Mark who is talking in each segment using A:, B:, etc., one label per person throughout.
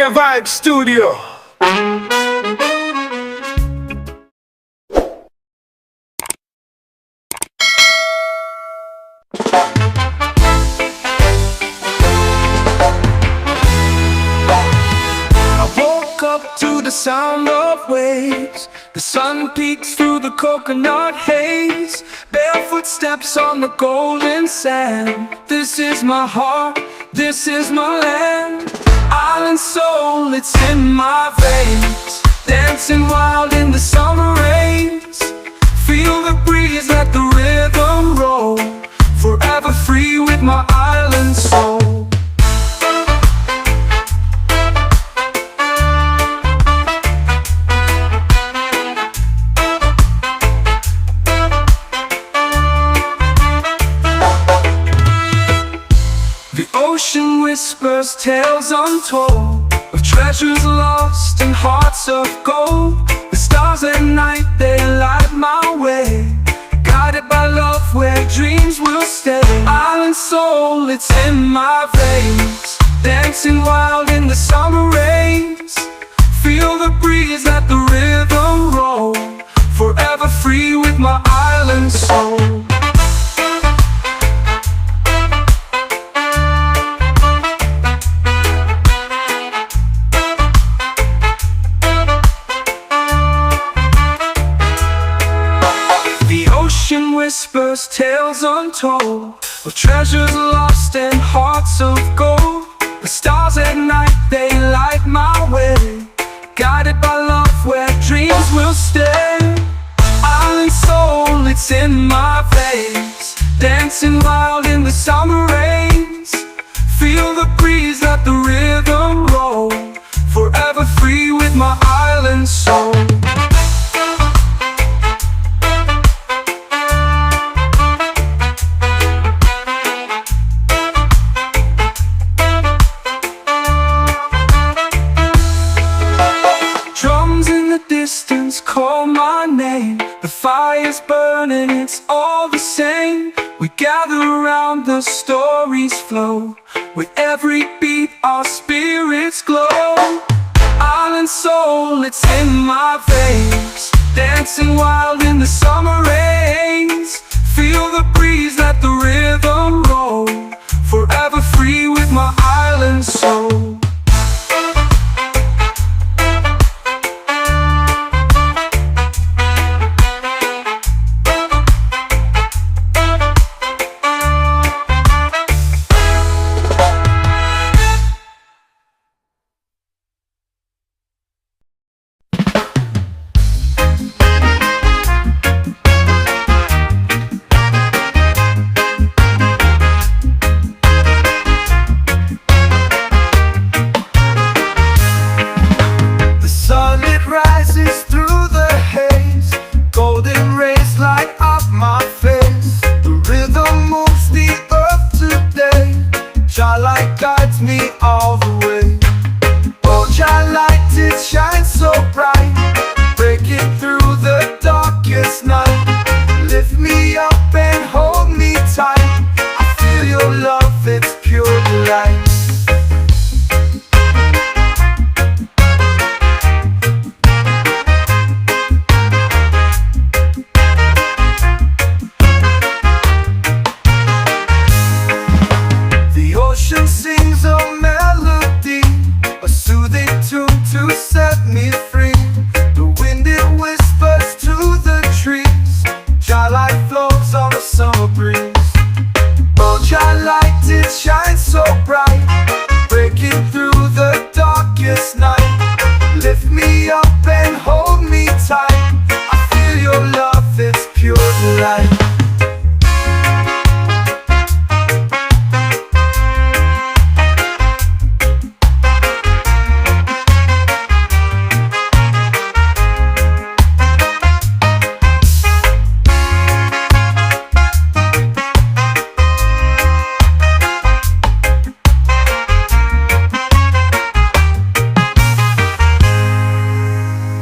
A: Raggae Vibes Studio.
B: I woke up to the sound of waves. The sun peeks through the coconut haze. Barefoot steps on the golden sand. This is my heart, this is my land. Island soul, it's in my veins. Dancing wild in the summer rains. Feel the breeze, let the rhythm roll. Forever free with my island soul. The ocean whispers tales untold of treasures lost and hearts of gold. The stars at night, they light my way. Guided by love where dreams will stay. Island soul, it's in my veins. Dancing wild in the summer rains. Feel the breeze, let the rhythm roll. Forever free with my island soul. Whispers tales untold of treasures lost and hearts of gold. The stars at night, they light my way. Guided by love where dreams will stay. Island soul, it's in my veins. Dancing wild in the summer rains. Feel the breeze, let the rhythm roll. Forever free with my island soul. Call my name, the fire's burning, it's all the same. We gather around, the stories flow. With every beat our spirits glow. Island soul, it's in my veins. Dancing wild in the summer rains. Feel the breeze, let the rhythm roll. Forever free with my island soul. Guides me all the way. Oh, your light, it shines so bright, breaking through the darkest night. Lift me up and hold me tight. I feel your love, it's pure delight. Sings a melody, a soothing tune to set me free. The wind, it whispers to the trees. Your light flows on the summer breeze. Oh, your light, it shines so bright, breaking through the darkest night. Lift me up and hold me tight. I feel your love, it's pure delight.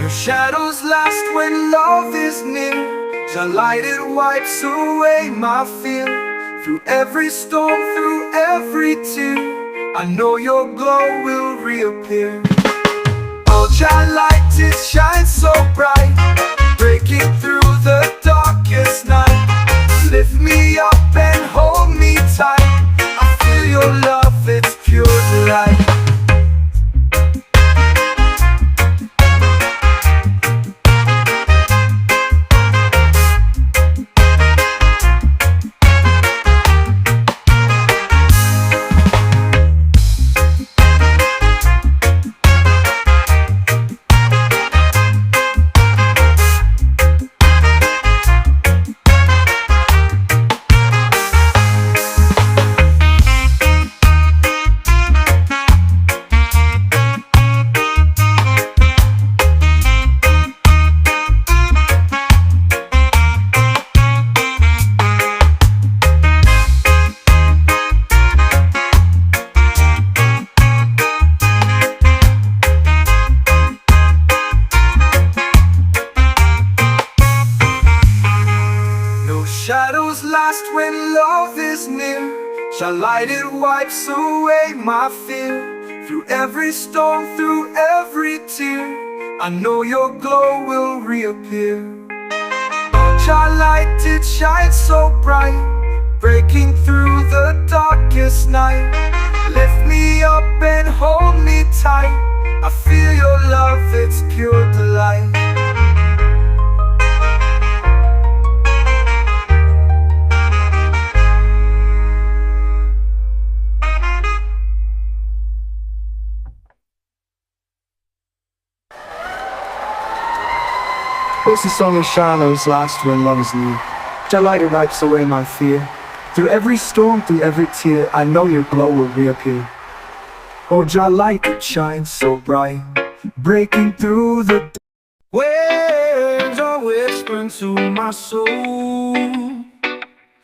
B: Shadows last when love is near. Your light, it wipes away my fear. Through every storm, through every tear, I know your glow will reappear. Your light, it shines so bright, breaking through the darkest night. Lift me up and hold me tight. I feel your love, it's pure delight. Shadows last when love is near. Shall light, it wipes away my fear. Through every storm, through every tear, I know your glow will reappear. Shall light, it shines so bright, breaking through the darkest night. Lift me up and hold me tight. I feel your love, it's pure delight. This is song of shadows last when love is near. Your light, it wipes away my fear. Through every storm, through every tear, I know your glow will reappear. Oh, your light, it shines so bright, breaking through the waves are whispering to my soul.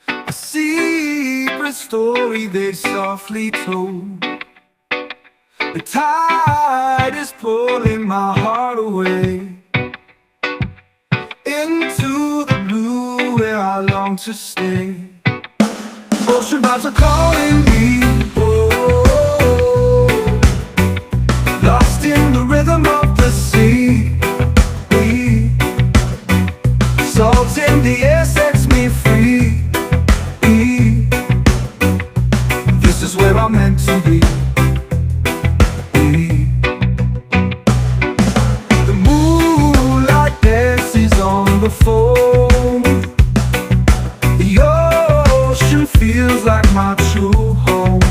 B: A secret story they softly told. The tide is pulling my heart away into the blue where I long to stay. Ocean vibes are calling me, oh, lost in the rhythm of the sea. Salt in the air sets me free. This is where I'm meant to be. The foam, the ocean feels like my true home.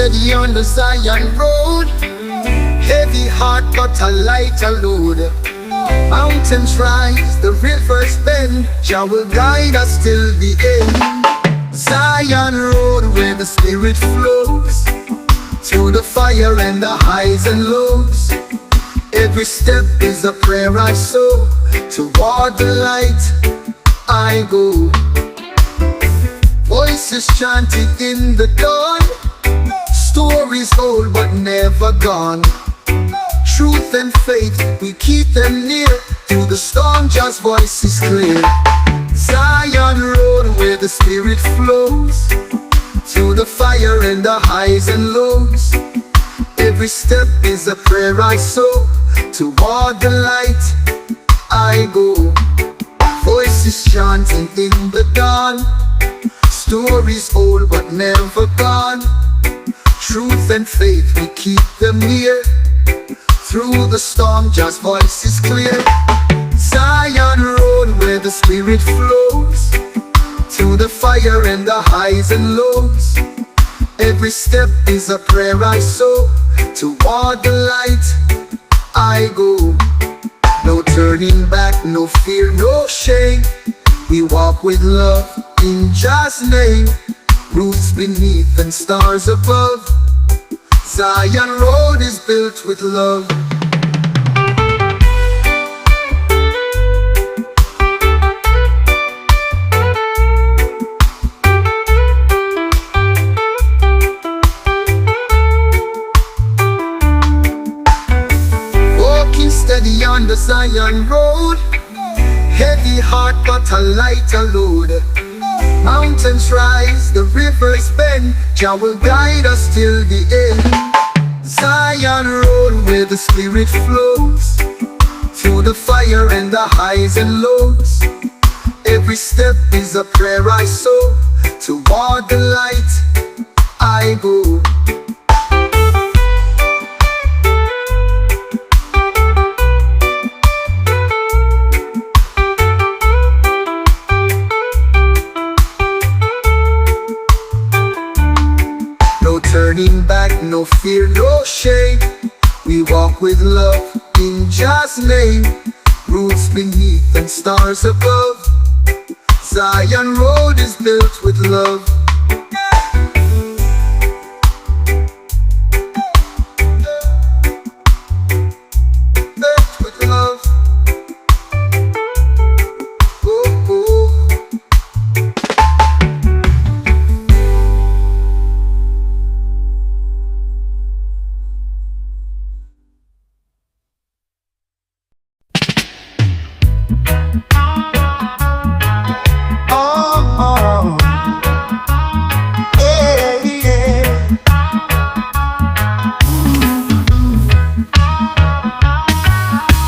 A: steady on the Zion road. Heavy heart but a lighter load. Mountains rise, the rivers bend, Jah will guide us till the end. Zion road where the spirit flows, through the fire and the highs and lows. Every step is a prayer I sow, toward the light I go. Voices chanting in the dawn, stories old but never gone. Truth and faith, we keep them near, through the storm Jah's voice is clear. Zion road where the spirit flows, through the fire and the highs and lows. Every step is a prayer I sow, toward the light I go. Voices chanting in the dawn, stories old but never gone. Truth and faith, we keep them near, through the storm Jah's voice is clear. Zion road where the spirit flows, through the fire and the highs and lows. Every step is a prayer I sow, toward the light I go. No turning back, no fear, no shame. We walk with love in Jah's name. Roots beneath and stars above, Zion road is built with love. Walking steady on the Zion road, heavy heart but a lighter load. Mountains rise, the rivers bend, Jah will guide us till the end. Zion road where the spirit flows, through the fire and the highs and lows. Every step is a prayer I sow, toward the light I go. No turning back, no fear, no shame. We walk with love in Jah's name. Roots beneath and stars above, Zion road is built with love. Built with love. Ooh, ooh.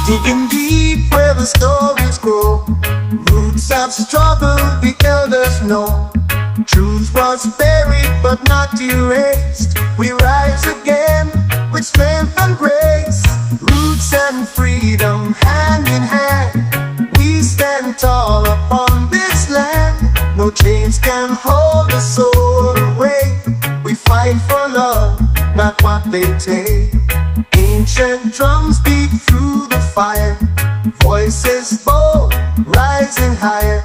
C: Digging deep where the stories grow, roots have struggled, the elders know. Truth was buried but not erased. We rise again with strength and grace. Roots and freedom hand in hand, we stand tall upon this land. No chains can hold the soul away. We fight for love, not what they take. Ancient drums beat through the fire, voices bold, rising higher.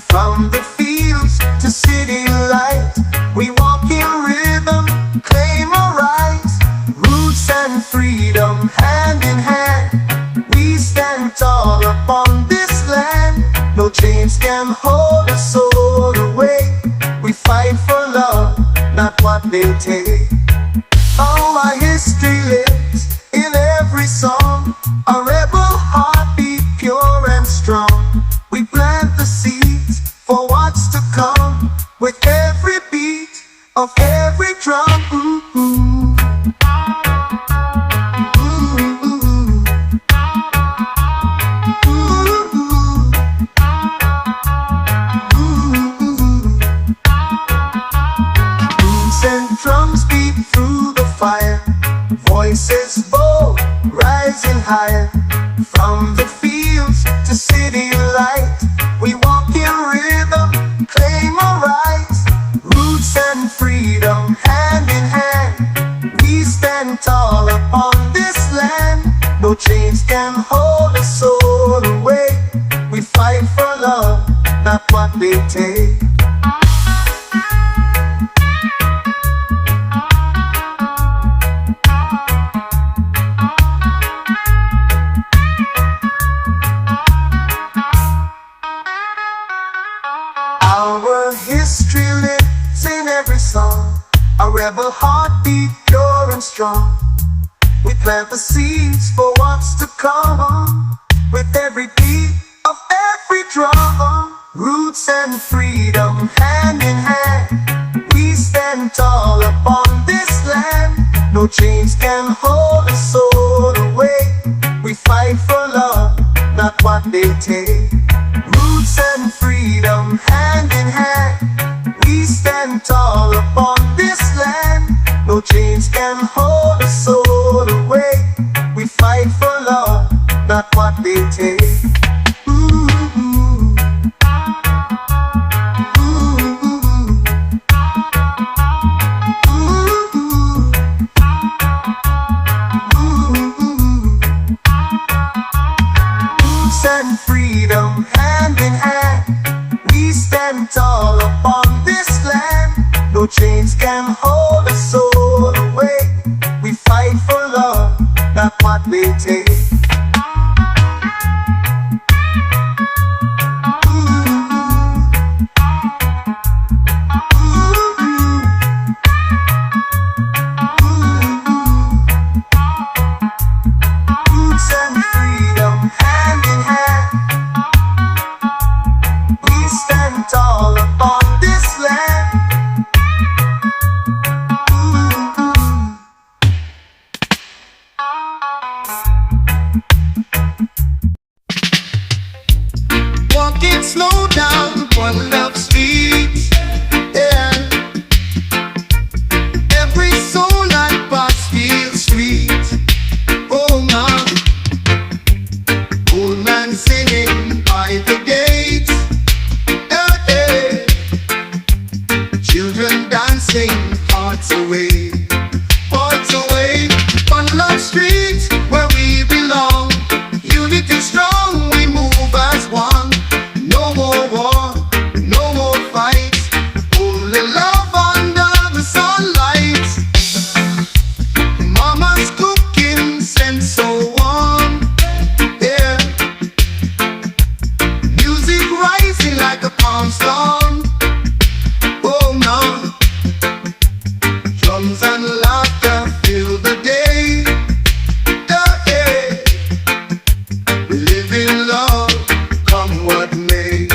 C: From the fields to city light, we walk in rhythm, claim our rights. Roots and freedom hand in hand, we stand tall upon this land. No chains can hold a soul away. We fight for love, not what they take. Oh, our history lives in every song, a rebel heartbeat pure and strong. We plant the seeds for what's to come, with every beat of every drum. Roots and drums beat through the fire, voices bold, rising higher. From the fields to city light, we walk in rhythm, claim our rights. Roots and freedom hand in hand, No chains can hold a soul away. We fight for love, not what they take. Our history lives in every song, a rebel heartbeat pure and strong. We plant the seeds for what's to come, with every beat of every drum. Roots and freedom hand in hand, we stand tall upon this land. No chains can hold a soul away. We fight for love, not what they take. Roots and freedom hand in hand, we stand tall upon this land. No chains can hold a soul away. We fight for love, not what they take. Ooh, ooh, ooh, ooh, ooh. And freedom hand in hand, we stand tall upon this land. No chains can hold a soul away. We fight for love, not what they take. Roots and freedom hand in hand, we stand tall upon this land. Walking slow down one love street, yeah. Every soul I pass feels sweet. Oh man, old man singing by the gate, children dancing, hearts away, hearts away. One love street where we belong, unity strong, we move as one. No more war, no more fight, only love under the sunlight. Mama's cooking scent so warm, yeah. Music rising like a palm storm. Oh no, drums and laughter fill the day, yeah. We live in love, come what may,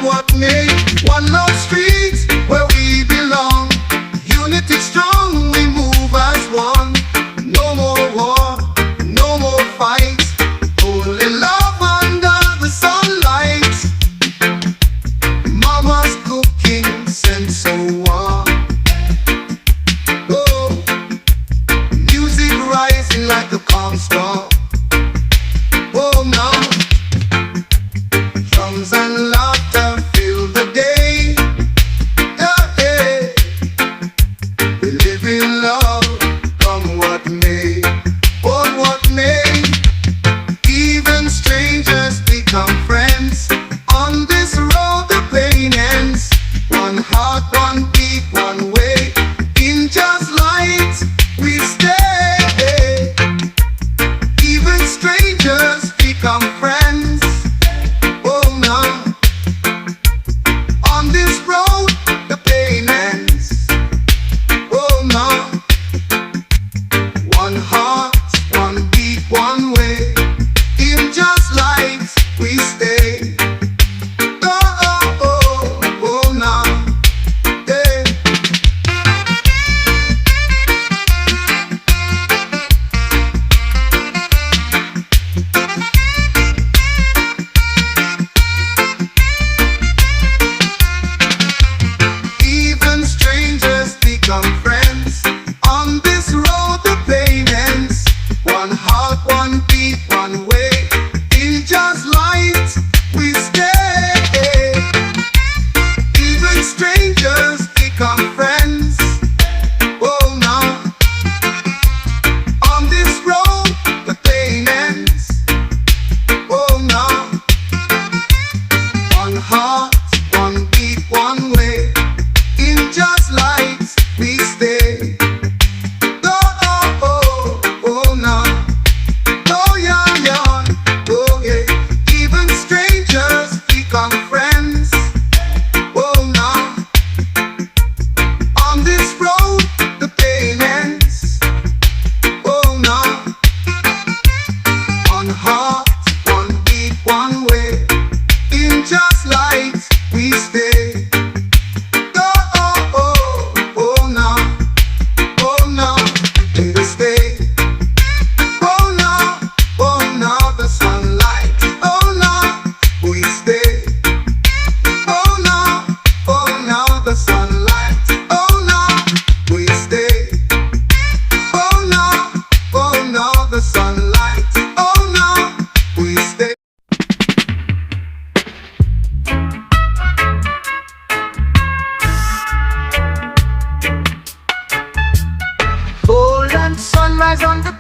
C: what may. One love street where we belong, unity strong, we move as one. No more war, no more fight, only love under the sunlight. Mama's cooking scent so warm. Oh, music rising like a calm storm. Oh no, drums and laughter fill the day, yeah. We live in love, come what may, what may. Even strangers become friends. On this road the pain ends. One heart, one beat, one way. In just light we stay. Even strangers become friends. Oh no,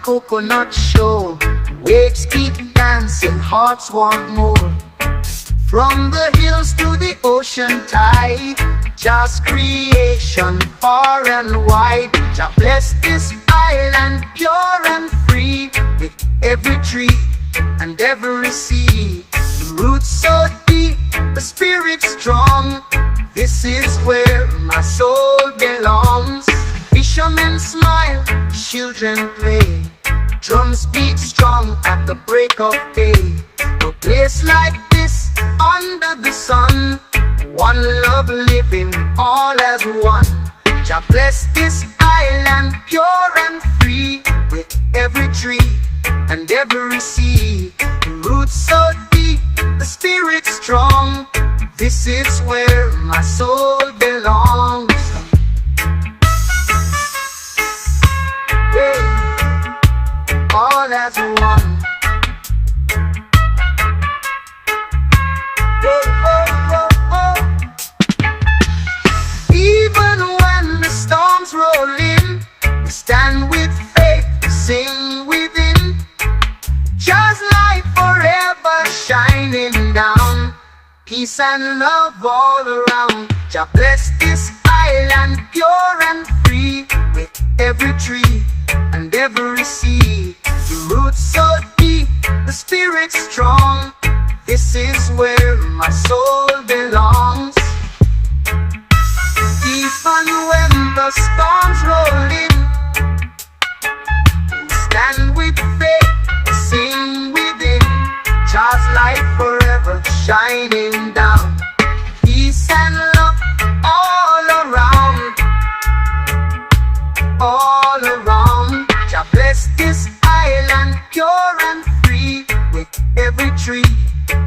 A: coconut show. Waves keep dancing, hearts want more. From the hills to the ocean tide, just creation far and wide. Jah bless this island pure and free, with every tree and every sea. The roots so deep, the spirit strong. This is where my soul belongs. Fishermen smile, children play. Drums beat strong at the break of day. A place like this, under the sun, one love living all as one. Jah bless this island pure and free, with every tree and every sea. The roots so deep, the spirit strong. This is where my soul belongs. Yeah. All as one. Oh, oh, oh, oh. Even when the storms roll in, we stand with faith, sing within. Just light forever shining down. Peace and love all around. Jah bless this island pure and free, with every tree and every sea. The roots so deep, the spirit strong. This is where my soul belongs. Even when the storms roll in, we stand with faith, sing within. Just light forever shining down. Peace and love all around. All around. Jah bless this island pure and free, with every tree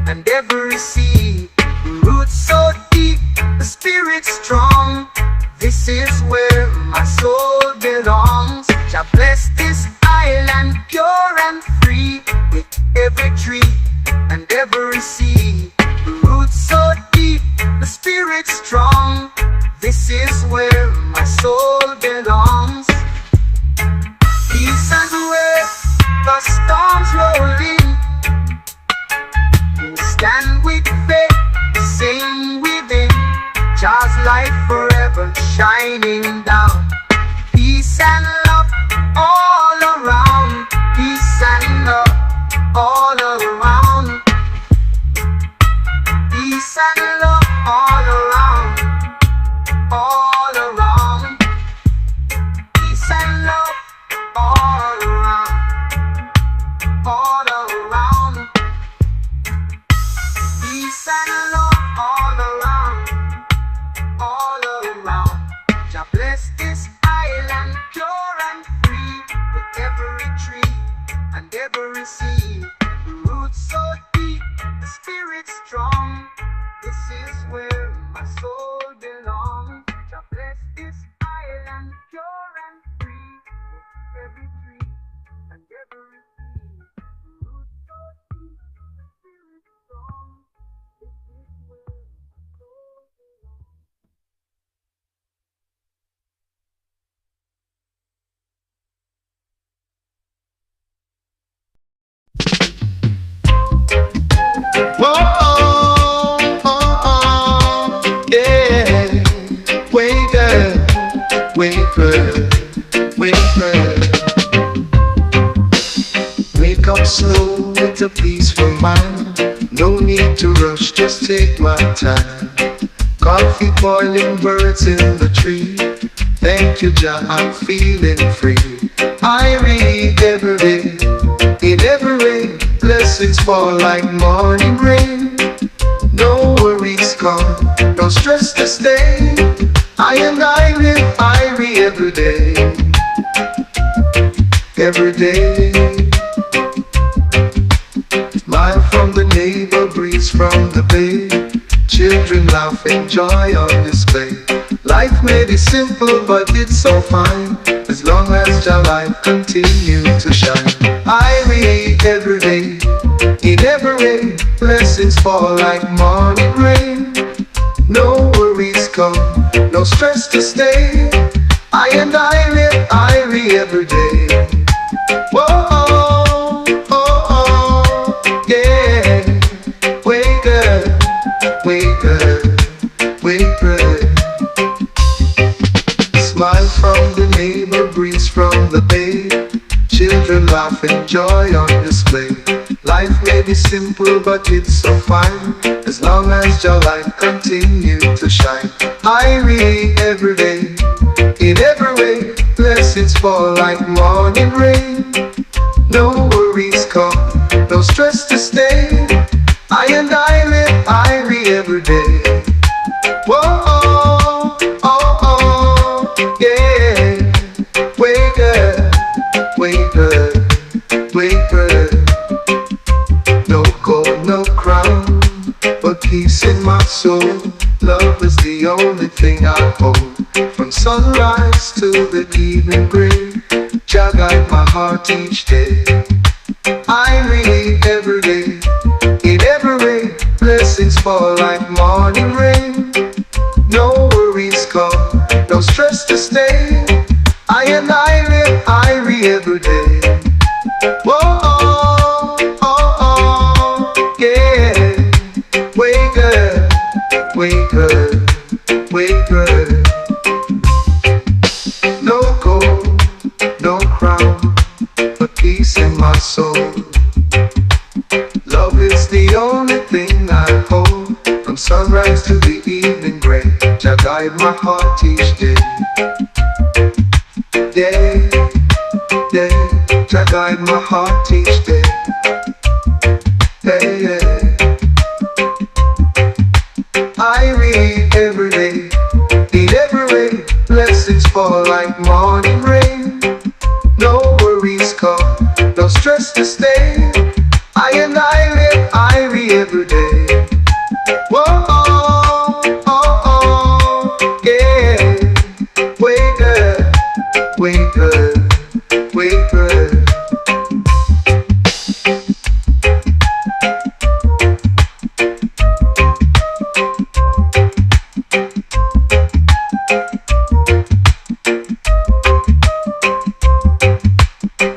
A: and every sea. The roots so deep, the spirit strong. This is where my soul belongs. Jah bless this island pure and free, with every tree and every sea. The roots so deep, the spirit strong. This is where my soul belongs. Peace and where the storms roll in, we stand with faith, sing within. Just light forever shining down. Peace and love all around. Peace and love all around. Peace and love all around. All around. Peace and love all around. All around. Peace and love all around. All around. Jah bless this island pure and free, with every tree and every sea. The roots so deep, the spirit strong. This is where my soul belongs. Jah bless this island pure and free, with every tree and every sea. The roots so deep, the spirit strong. This is where my soul belongs.
C: Whoa, yeah. Wake up, wake up, wake up. Wake up slow with a peaceful mind. No need to rush, just take my time. Coffee boiling, birds in the tree. Thank you, Jah, I'm feeling free. Irie every day, it every rain. Blessings fall like morning rain. No worries come, no stress to stay. I live Irie every day. Every day. Smile from the neighbor, breeze from the bay. Children laugh, enjoy on display. Life may be simple, but it's so fine, as long as your life continue to shine. Irie every day, in every rain. Blessings fall like morning rain. No worries come, no stress to stay. I live Irie every day. Whoa. wait. Smile from the neighbor, breeze from the bay. Children laugh and joy on display. Life may be simple but it's so fine, as long as your light continue to shine. Irie every day, in every way, blessings fall like morning rain. No worries come, no stress to stay. I and I live Irie every day. Whoa, oh, oh, yeah. Wake up, wake up, wake up. No gold, no crown, but peace in my soul. Love is the only thing I hold. From sunrise to the evening gray, Jah guide my heart each day. Irie every day, in every way, blessings fall like morning rain. No worries come, no stress to stay. I and I live Irie every day. Whoa, oh, oh, oh, yeah. Wake up, wake up, wake up. No gold, no crown, but peace in my soul. Love is the only thing I hold. From sunrise to the evening gray, Jah guide my heart each day. Day, day, Jah guide my heart each day. Hey, hey. Irie every day, in every way, blessings fall like morning rain. No worries come, no stress to stay. I and I live Irie every day. Whoa, oh, oh, oh, yeah. Wake up, wake up, wake up.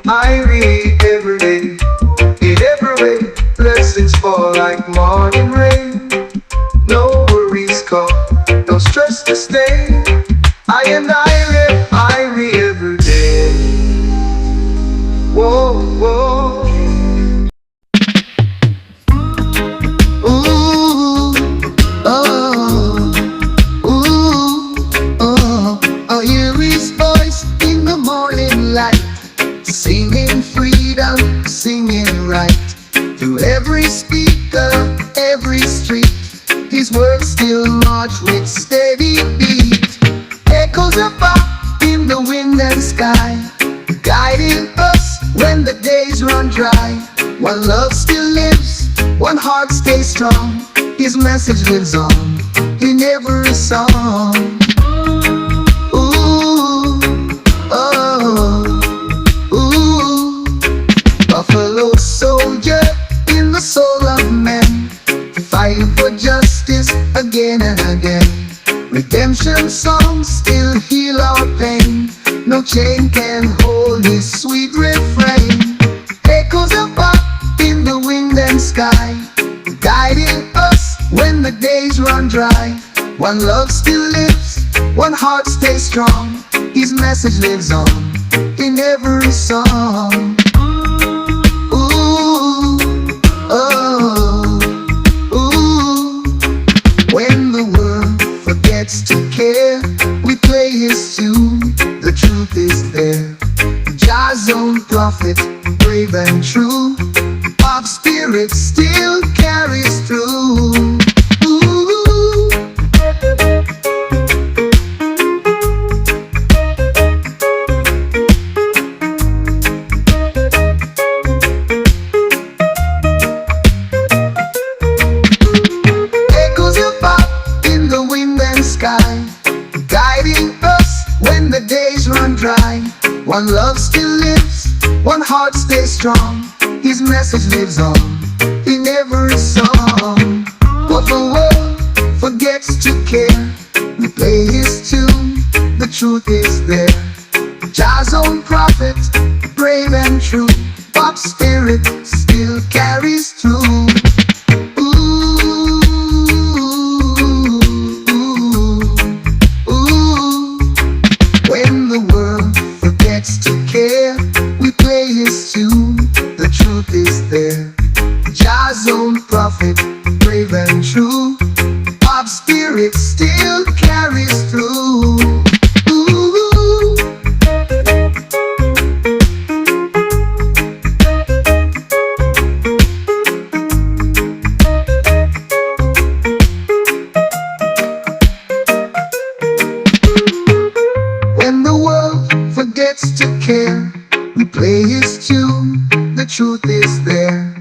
C: Irie every day, in every way, blessings fall like morning rain. No worries come, no stress to stay. I and I live Irie every day. Whoa, whoa.
A: Ooh, oh, ooh, oh. I hear his voice in the morning light, singing freedom, singing right. Through every speaker, every street, his words still march with steady beat. Echoes of pop in the wind and sky, guiding us when the days run dry. One love still lives, one heart stays strong. His message lives on in every song. Ooh, oh, ooh. Buffalo soldier in the soul of man, fighting for justice again and again. Redemption songs still heal our pain. No chain can hold his sweet refrain. Echoes of pop in the wind and sky, guiding us when the days run dry. One love still lives, one heart stays strong. His message lives on in every song. Ooh, oh, ooh. When the world forgets to care, we play his tune, the truth is there. Jah's own prophet, brave and true, our spirit still carries through. Ooh. Echoes of pop in the wind and sky, guiding us when the days run dry. One love still lives, one heart stays strong. His message lives on in every song. But the world forgets to care, we play his tune, the truth is there. Jah's own prophet, brave and true, pop spirit still carries through. Ooh, ooh, ooh. truth is there.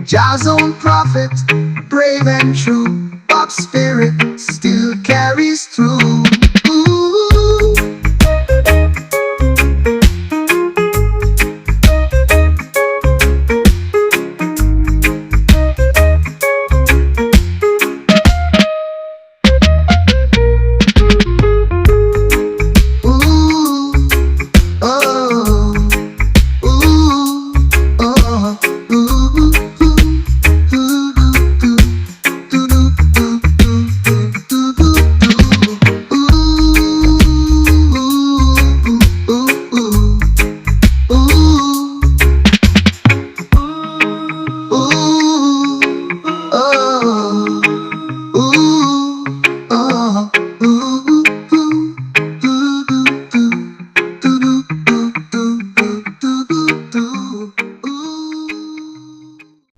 A: Jah's own prophet, brave and true, Bob's spirit still carries through. Ooh.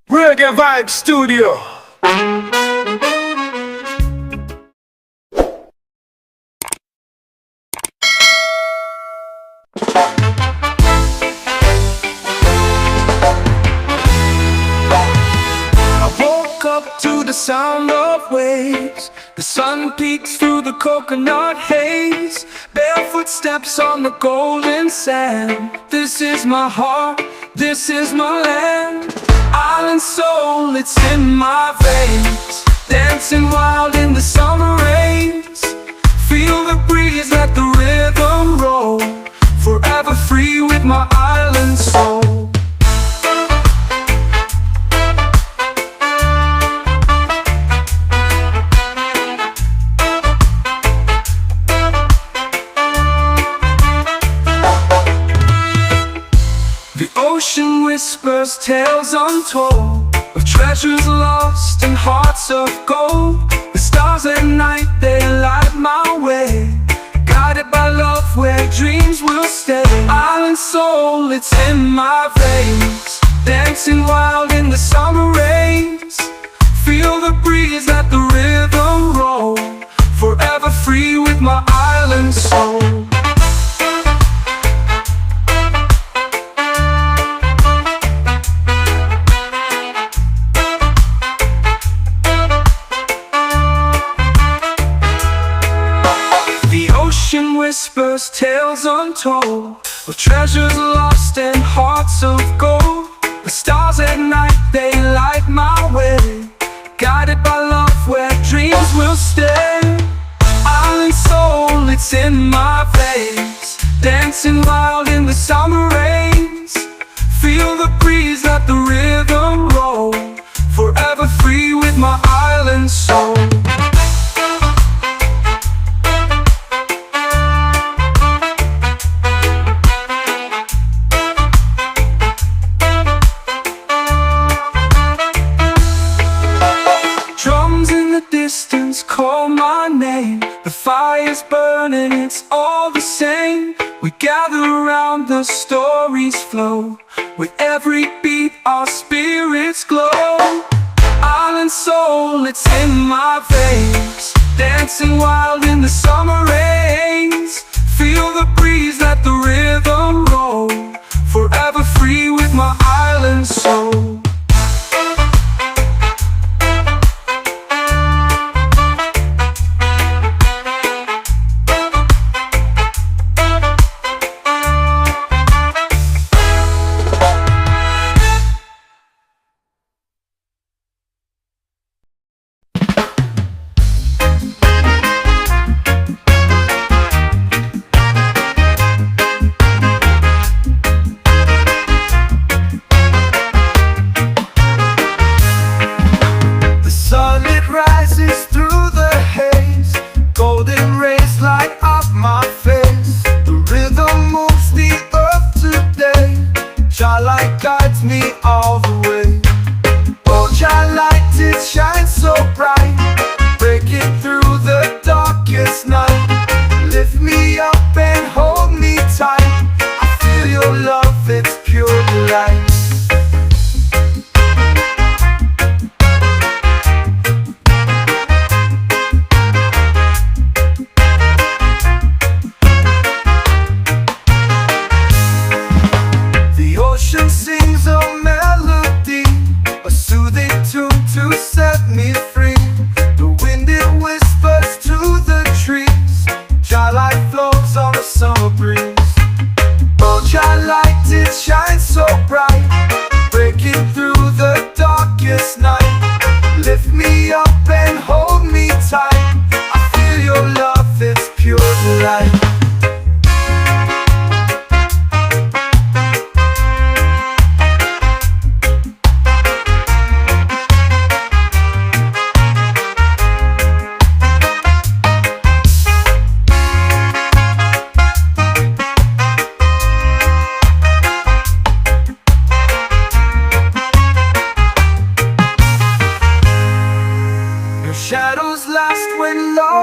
B: Reggae Vibes Studio. I woke up to the sound of waves. The sun peeks through the coconut haze. Barefoot steps on the golden sand. This is my heart, this is my land. Island soul, it's in my veins. Dancing wild in the summer rains. Feel the breeze, let the rhythm roll. Forever free with my island soul. The ocean whispers tales untold of treasures lost and hearts of gold. The stars at night, they light my way. Guided by love where dreams will stay. Island soul, it's in my veins. Dancing wild in the summer rains. Feel the breeze, let the rhythm roll. Forever free with my island soul. Whispers tales untold of treasures lost and hearts of gold. The stars at night, they light my way. Guided by love where dreams will stay. Island soul, it's in my veins. Dancing wild in the summer rains. Feel the breeze, let the rhythm roll. Forever free with my island soul. Call my name, the fire's burning, it's all the same. We gather around, the stories flow. With every beat our spirits glow. Island soul, it's in my veins. Dancing wild in the summer rains. Feel the breeze, let the rhythm roll. Forever free with my island soul.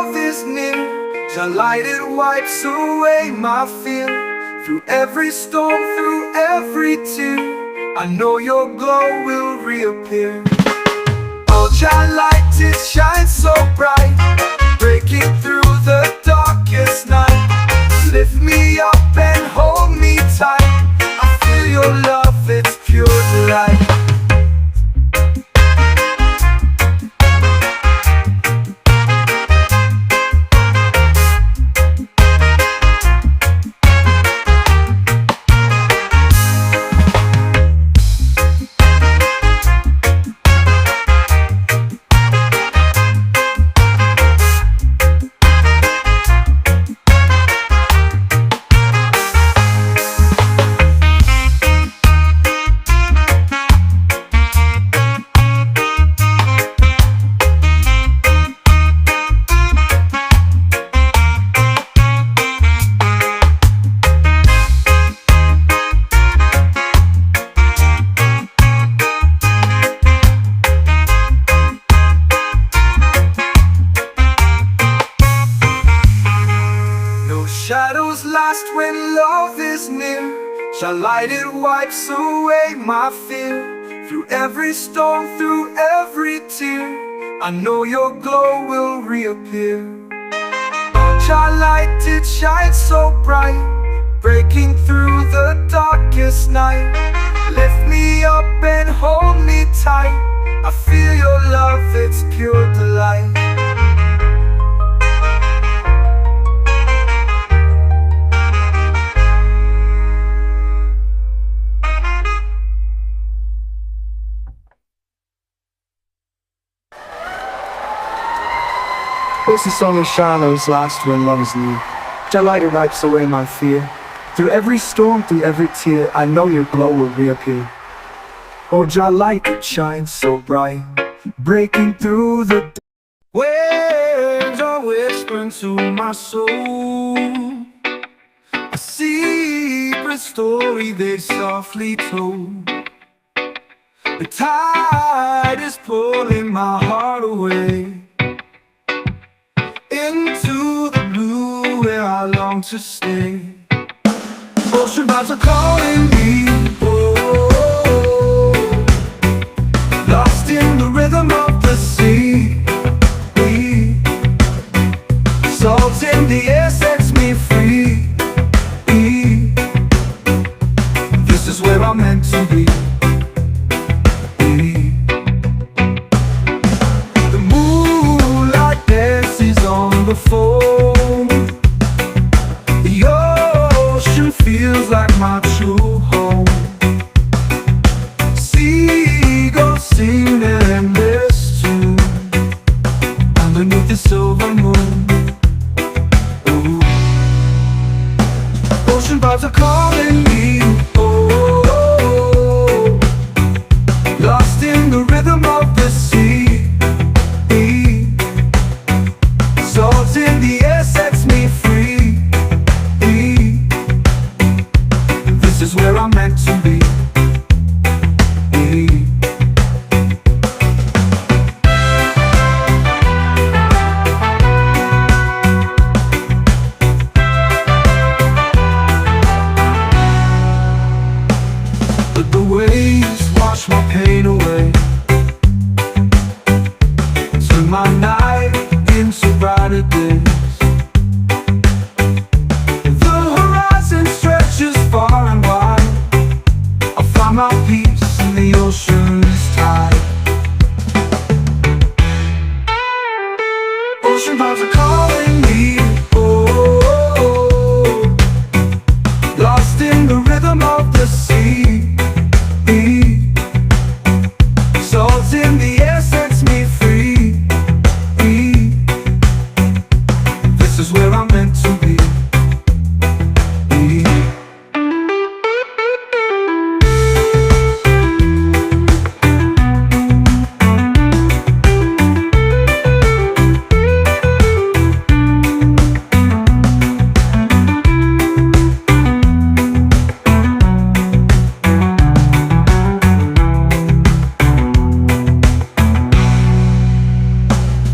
B: love is near, the light it wipes away my fear. Through every storm, through every tear, I know your glow will reappear. Oh, Jah light, it shines so bright, breaking through the darkest night. Lift me up and hold me tight, I feel your love, it's pure delight. Shadows last when love is near, shall light it wipes away my fear. Through every storm, through every tear, I know your glow will reappear. Shall light it shines so bright, breaking through the darkest night. Lift me up and hold me tight, I feel your love, it's pure delight. This is song of shadows last when love is near. Jah light it wipes away my fear. Through every storm, through every tear, I know your glow will reappear. Oh, Jah light it shines so bright, breaking through the waves are whispering to my soul. A secret story they softly told. The tide is pulling my heart away into the blue where I long to stay. Ocean vibes are calling me, oh, lost in the rhythm of the sea. Salt in the air sets me free. This is where I'm meant to be. The moonlight dances on the foam. The ocean feels like my true home. Seagulls sing an endless tune underneath the silver moon. Ooh. Ocean vibes are calling me, oh, lost in the rhythm of the sea. Salt in the air sets me free. This is where I'm meant to be. Let the waves wash my pain away, turn my night into brighter days. The horizon stretches far and wide, I find my peace in the ocean's tide. Ocean vibes are calling me, oh, lost in the rhythm of the sea. Salt in the air sets me free. This is where I'm meant to be.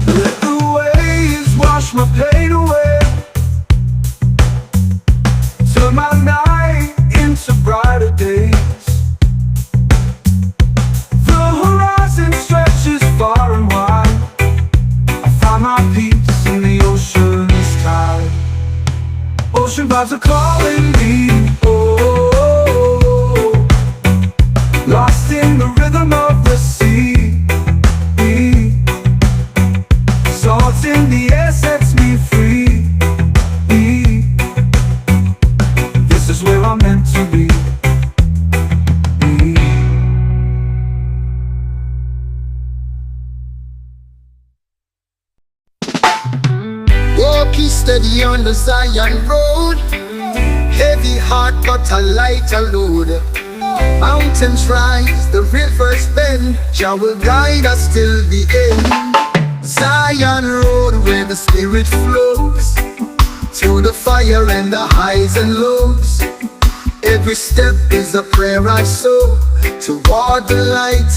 B: Let the waves wash my my pain away. Turn my night into brighter days. The horizon stretches far and wide. I find my peace in the ocean's tide. Ocean vibes are calling me, oh, lost in the rhythm of the sea. Salt in the air sets me free. This is where I'm meant to be.
A: Walking steady on the Zion road, heavy heart but a lighter load. Mountains rise, the rivers bend, Jah will guide us till the end. Zion road where the spirit flows, through the fire and the highs and lows. Every step is a prayer I sow, toward the light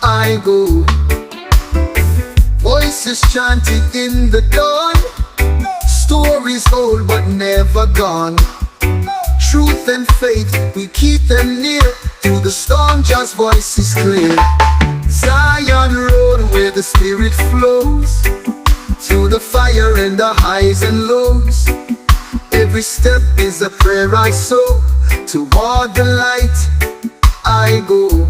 A: I go. Voices chanting in the dawn, stories old but never gone. Truth and faith, we keep them near, through the storm Jah's voice is clear. Zion road where the spirit flows, through the fire and the highs and lows. Every step is a prayer I sow, toward the light I go.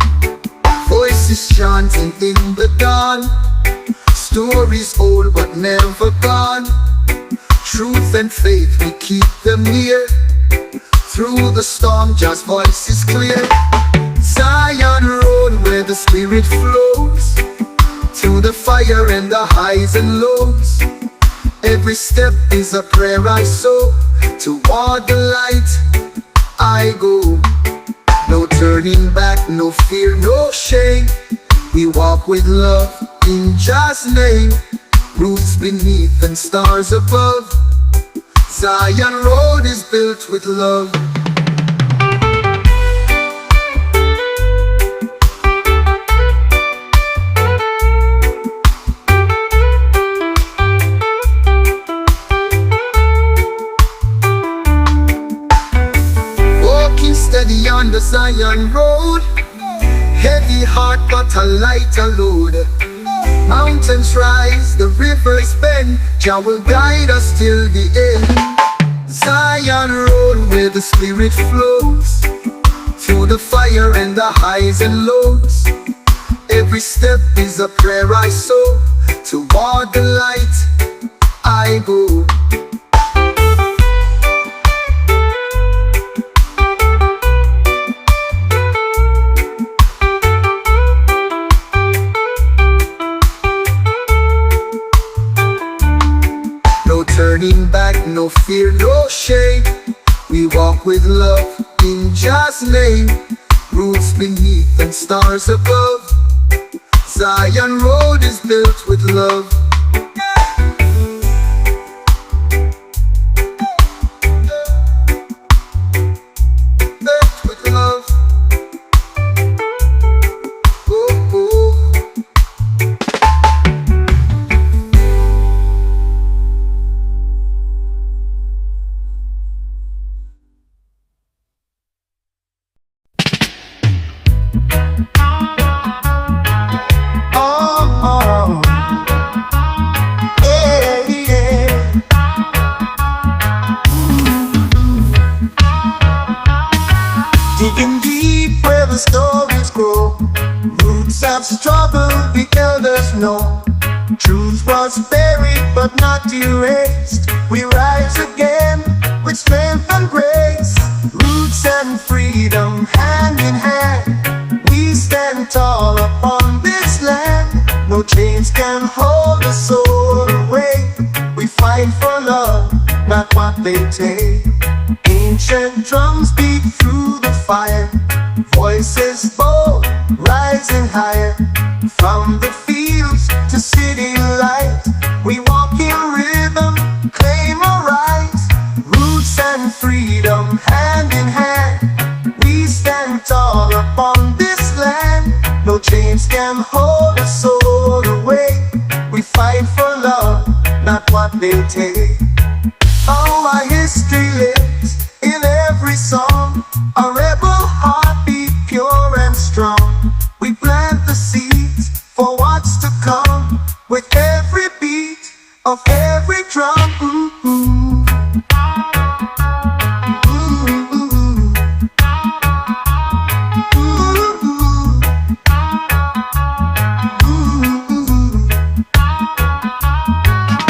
A: Voices chanting in the dawn, stories old but never gone. Truth and faith, we keep them near, through the storm Jah's voice is clear. Zion road where the spirit flows, through the fire and the highs and lows. Every step is a prayer I sow, toward the light I go. No turning back, no fear, no shame. We walk with love in Jah's name. Roots beneath and stars above, Zion road is built with love. Walking steady on the Zion road, heavy heart but a lighter load. Mountains rise, the rivers bend, Jah will guide us till the end. Zion road where the spirit flows, through the fire and the highs and lows. Every step is a prayer I sow, toward the light I go. No turning back, no fear, no shame. We walk with love in Jah's name. Roots beneath and stars above, Zion road is built with love. Built with love. Ooh, ooh.
C: Digging deep where the stories grow, roots have struggle, the elders know. Truth was buried but not erased. We rise again with strength and grace. Roots and freedom hand in hand, we stand tall upon this land. No chains can hold the soul away. We fight for love, not what they take. Ancient drums beat through the fire, voices bold, rising higher. From the fields to city light, we walk in rhythm, claim our rights. Roots and freedom hand in hand, we stand tall upon this land. No chains can hold a soul away. We fight for love, not what they take. Our history lives in every song, a rebel heartbeat, pure and strong. We plant the seeds for what's to come, with every beat of every drum.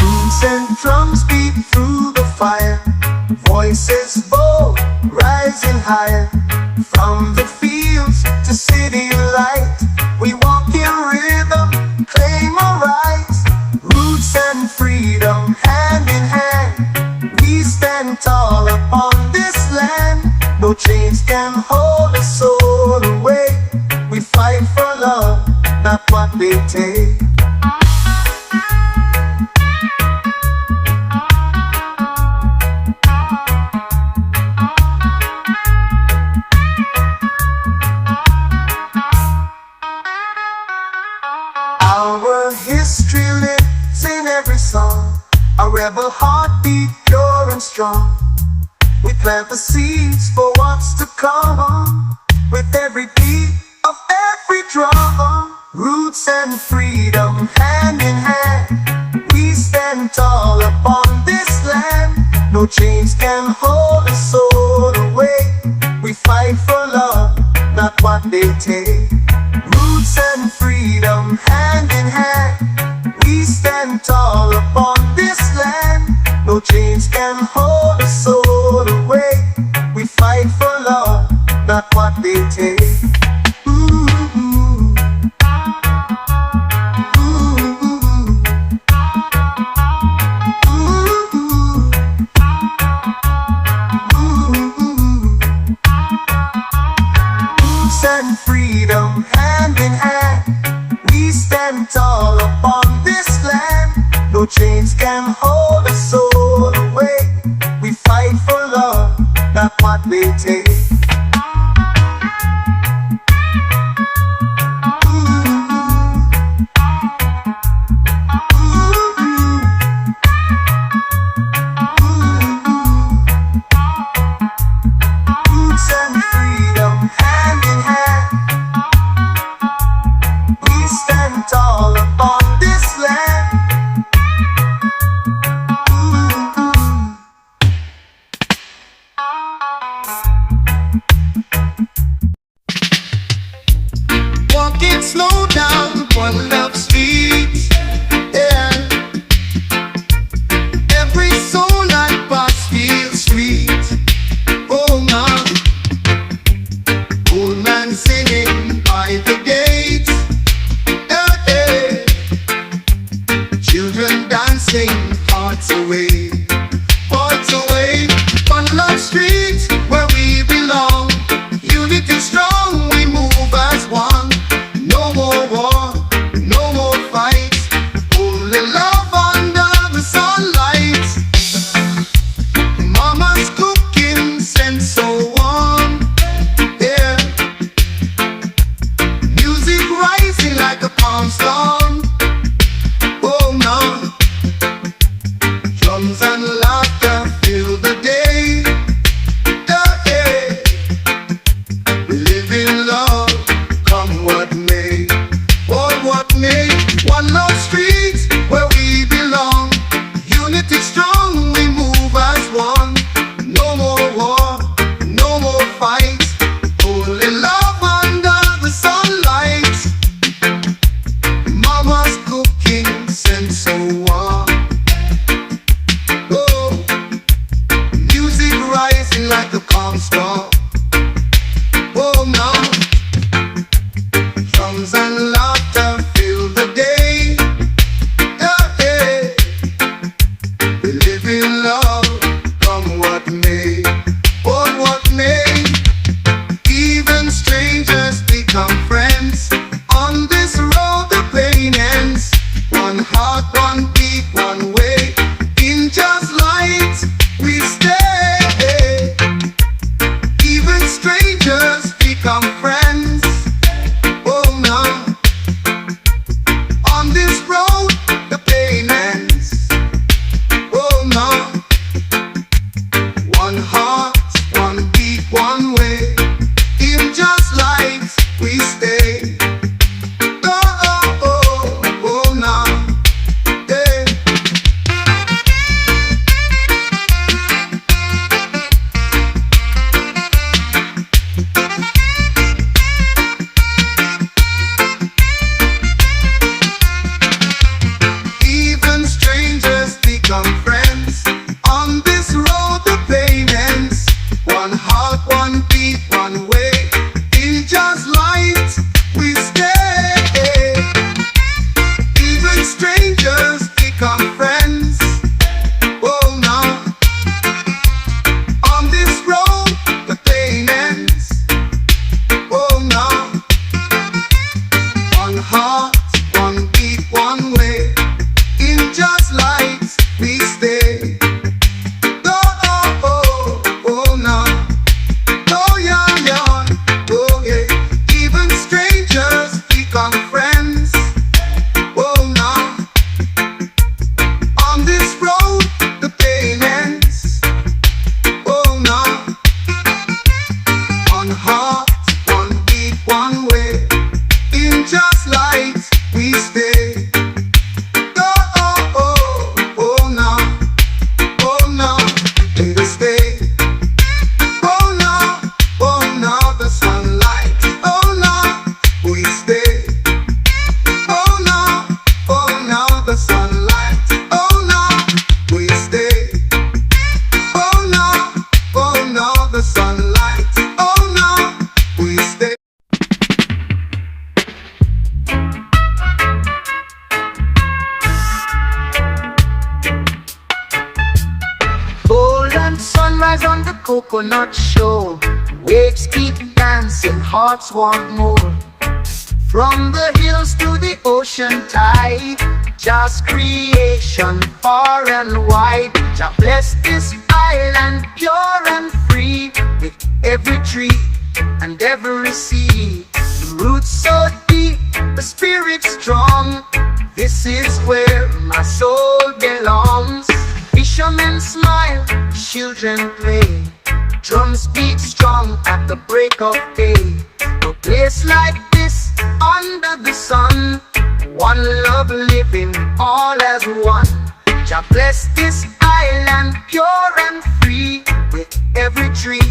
C: Boots and drums beat through the fire, voices bold, rising higher. From the fields to city light, we walk in rhythm, claim our rights. Roots and freedom, hand in hand, we stand tall upon this land. No chains can hold a soul away. We fight for love, not what they take. Our history lives in every song, a rebel heartbeat, pure and strong. We plant the seeds for what's to come, with every beat of every drum. Roots and freedom, hand in hand, we stand tall upon this land. No chains can hold a soul away. We fight for love, not what they take. Roots and freedom, hand in hand, we stand tall upon this land. No chains can hold a soul away. We fight for love, not what they take. Ooh, ooh, ooh, ooh, ooh. And freedom, hand in hand, we stand tall upon this land. No chains can hold a soul away. We fight for love, not what they take. Roots and freedom, hand in hand, we stand tall upon this land. Walking slow down one love street, yeah. Every soul I pass feels sweet. Oh man, old man singing by the gate, children dancing, hearts away, hearts away. One love street where we belong, unity strong, we move as one. No more war, no more fights, only love under the sunlight. Mama's cooking scent so warm, yeah. Music rising like a palm storm. Oh no, drums and laughter fill the day, yeah. We live in love, come what may, what may. One love street where we belong, unity strong, we move as one. No more war, no more fight, only love under the sunlight. Mama's cooking scent so warm. Oh, sunrise on the coconut shore. Waves keep dancing, hearts want more. From the hills to the ocean tide, just creation far and wide. Jah bless this island pure and free, with every tree and every sea. The roots so deep, the spirit strong. This is where my soul belongs. Fishermen smile, children play. Drums beat strong at the break of day. A place like this, under the sun, one love living all as one. Jah bless this island pure and free, with every tree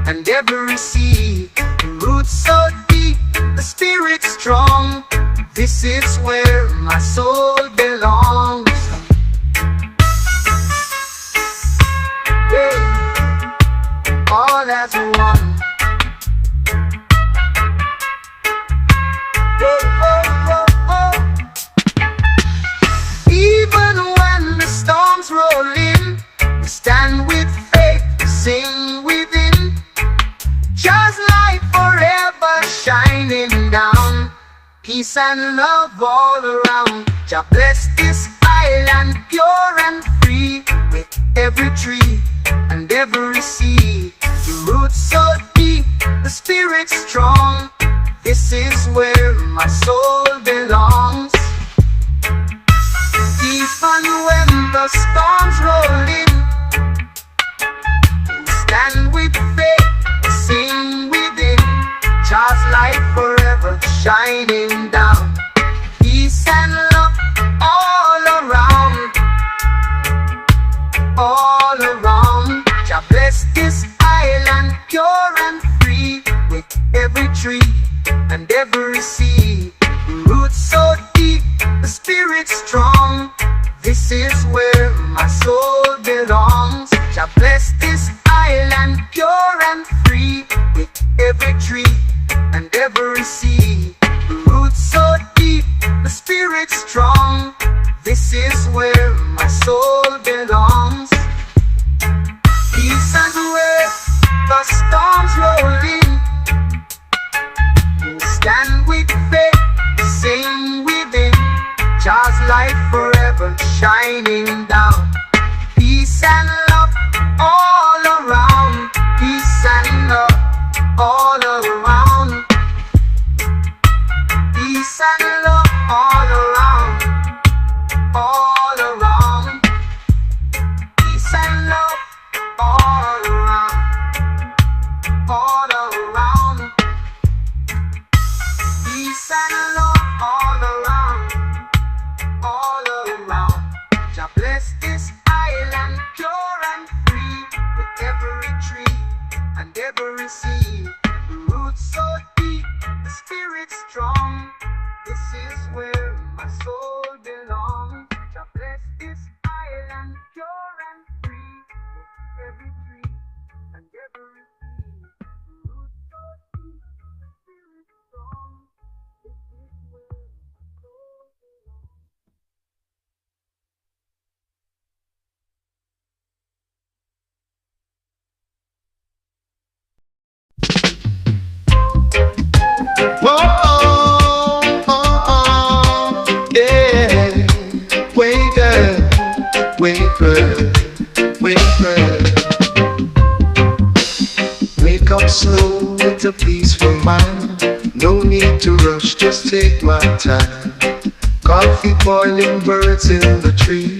C: and every sea. The roots so deep, the spirit strong. This is where my soul belongs. Yeah. All as one. Oh, oh, oh, oh. Even when the storms roll in, we stand with faith, sing within. Just light forever shining down. Peace and love all around. Jah bless this island pure and free, with every tree and every sea. The roots so deep, the spirit strong. This is where my soul belongs. Even when the storms roll in, we stand with faith, sing within. Just light forever shining down. Peace and love all around, all around. Jah bless this island pure and free, with every tree and every sea. The roots so deep, the spirit strong. This is where my soul belongs. Jah bless this island pure and free, with every tree and every sea. The roots so deep, the spirit strong. This is where my soul belongs. Peace and where the storms roll in, we stand with faith, sing within. Just light forever shining down. Peace and love all around. Peace and love all around. Peace and love all around. All around. Peace and love all around. All around. Peace and love all around. All around. Jah bless this island pure and free, with every tree and every sea. The roots so deep, the spirit strong. This is where my soul belongs. Jah bless this island pure and free, with every tree and every sea. The roots so deep, the spirit strong. This is where my soul belongs. Whoa, oh, oh, yeah. Wake up, wake up, wake up. Wake up slow with a peaceful mind. No need to rush, just take my time. Coffee boiling, birds in the tree.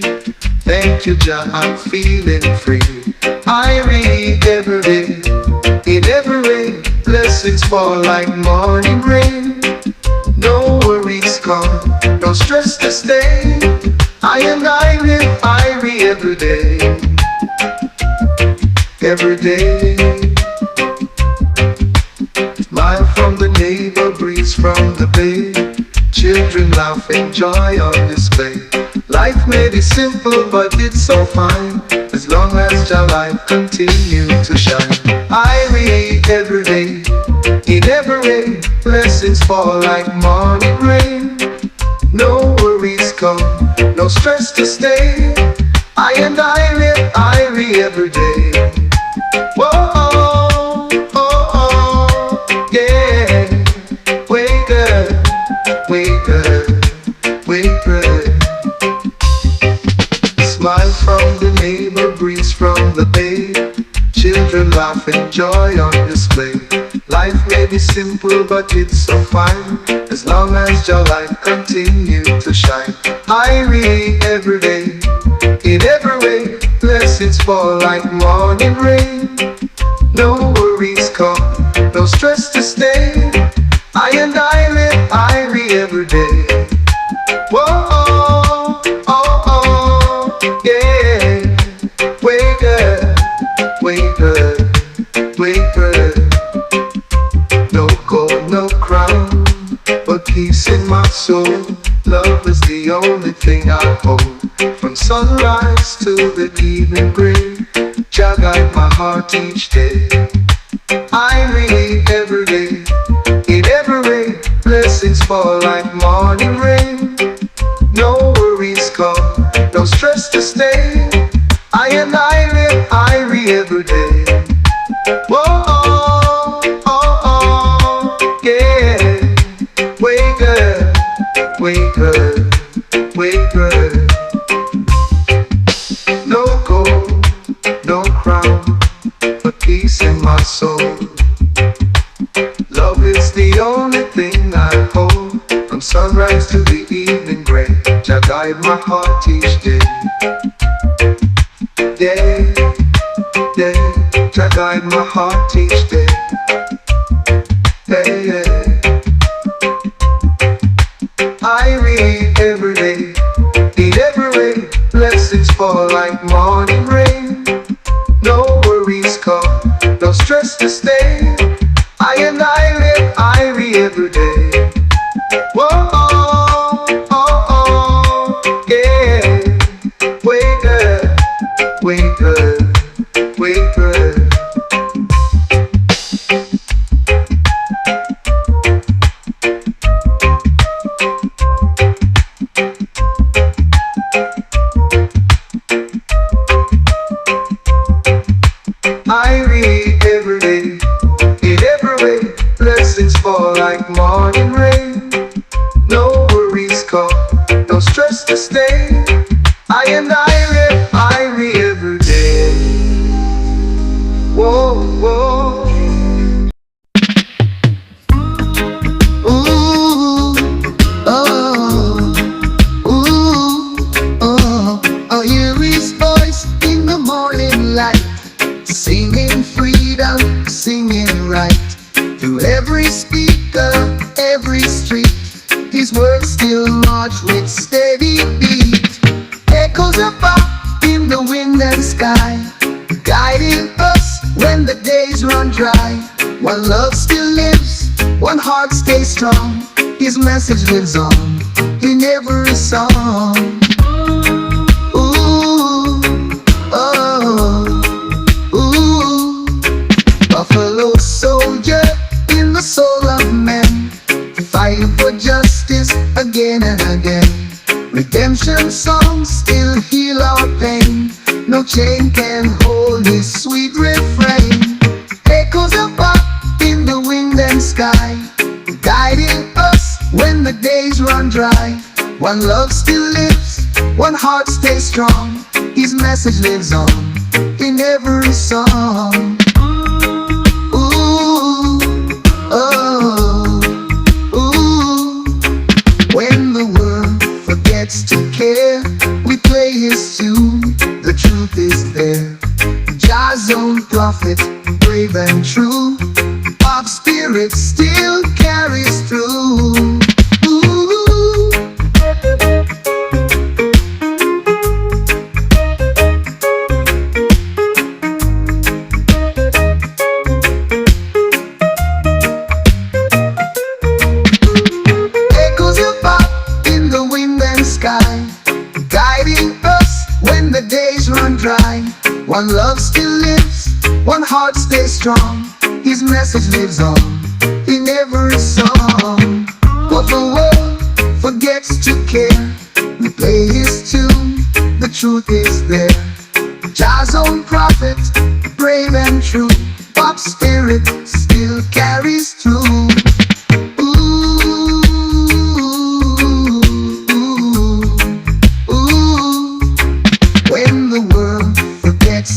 C: Thank you, Jah, I'm feeling free. Irie every day, it every rain. Blessings fall like morning rain. No worries come, no stress to stay. I live Irie every day. Every day. Smile from the neighbor, breeze from the bay. Children laugh, enjoy on display. Life may be simple, but it's so fine, as long as your life continue to shine. Irie every day, in every rain. Blessings fall like morning rain. No worries come, no stress to stay. I live Irie every day. breeze from the bay. Children laugh and joy on display. Life may be simple but it's so fine, as long as your light continue to shine. Irie every day, in every way, blessings fall like morning rain. No worries come, no stress to stay. I and I live Irie every day. Whoa, oh, oh, yeah. Wake up, wake up, wake up. No gold, no crown, but peace in my soul. Love is the only thing I hold. From sunrise to the evening gray, Jah guide my heart each day. Irie every day, in every way, blessings fall like morning rain. No worries come, no stress to stay. I and I live Irie every day. Whoa, oh, oh, oh, yeah. Wake up, wake up, wake up. No gold, no crown, but peace in my soul. Love is the only thing I hold. From sunrise to the evening gray, Jah guide my heart each day. Day, day, Jah guide my heart each day. Hey, hey. Irie every day, in every way, blessings fall like morning rain. No worries come, no stress to stay. I and I live Irie every day. Whoa, oh, oh, oh, yeah. Wake up, wake up, wake up. Irie every day, in every way, blessings fall like morning rain. No worries come, no stress to stay. I and I live Irie every day. Whoa, whoa.
A: Ooh, oh, ooh, oh. I hear his voice in the morning light, singing freedom, singing right. Through every speaker, every street, his words still march with steady beat. Echoes of pop in the wind and sky, guiding us when the days run dry. One love still lives, one heart stays strong. His message lives on in every song. Ooh, oh, ooh. Buffalo soldier in the soul of man, fighting for justice again and again. Redemption songs still heal our pain. No chain can hold his sweet refrain. Echoes of pop in the wind and sky, guiding us when the days run dry. One love still lives, one heart stays strong. His message lives on in every song. Ooh, oh, ooh. When the world forgets to care, we play his tune, the truth is there. Jah's own prophet, brave and true, our spirit still carries through. Ooh. Echoes of pop in the wind and sky, guiding us when the days run dry. One love still lives, one heart stays strong. His message lives on in every song. But the world forgets to care, we play his tune, the truth is there. Jah's own prophet, brave and true, pop spirit still carries through. Ooh, ooh, ooh. When the world forgets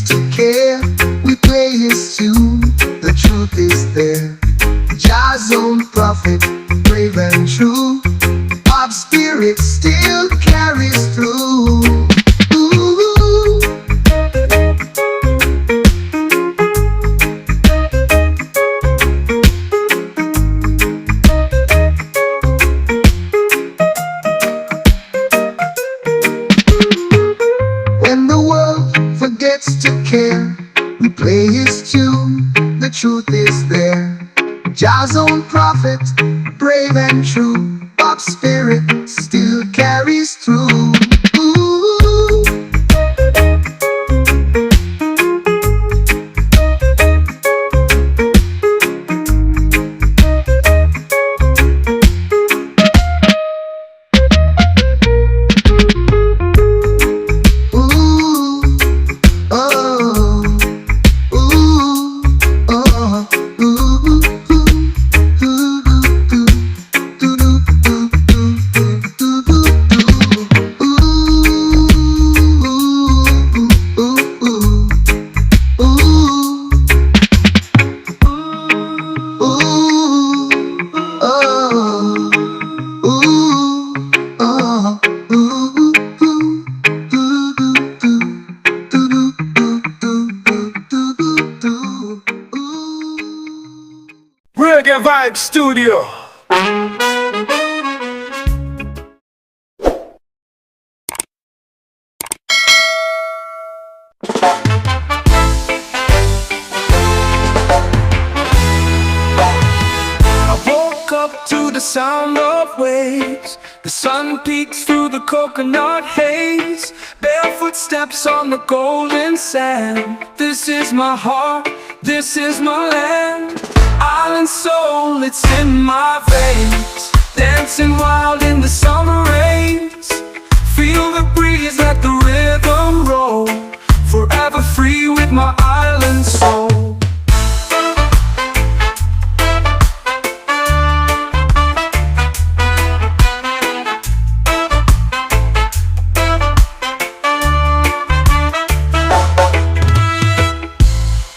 A: forgets to care. We play his tune, the truth is there. Jah's own prophet, brave and true. Bob's spirit still carries through. Ooh.
B: Reggae Vibes Studio. I woke up to the sound of waves. The sun peeks through the coconut haze. Barefoot steps on the golden sand. This is my heart, this is my land. Island soul, it's in my veins. Dancing wild in the summer rains. Feel the breeze, let the rhythm roll. Forever free with my island soul.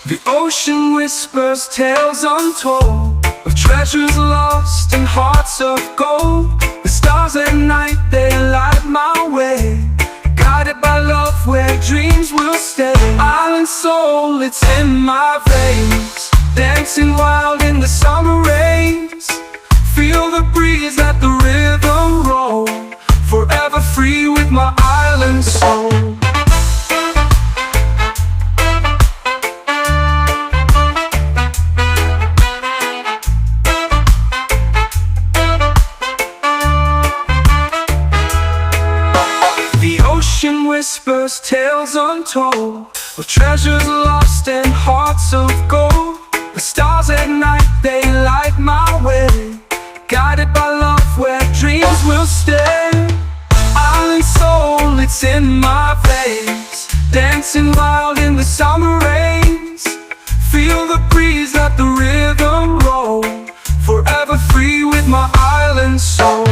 B: The ocean whispers tales untold of treasures lost and hearts of gold. The stars at night, they light my way. Guided by love where dreams will stay. Island soul, it's in my veins. Dancing wild in the summer rains. Feel the breeze, let the rhythm roll. Forever free with my island soul. Whispers tales untold of treasures lost and hearts of gold. The stars at night, they light my way. Guided by love where dreams will stay. Island soul, it's in my veins. Dancing wild in the summer rains. Feel the breeze, let the rhythm roll. Forever free with my island soul.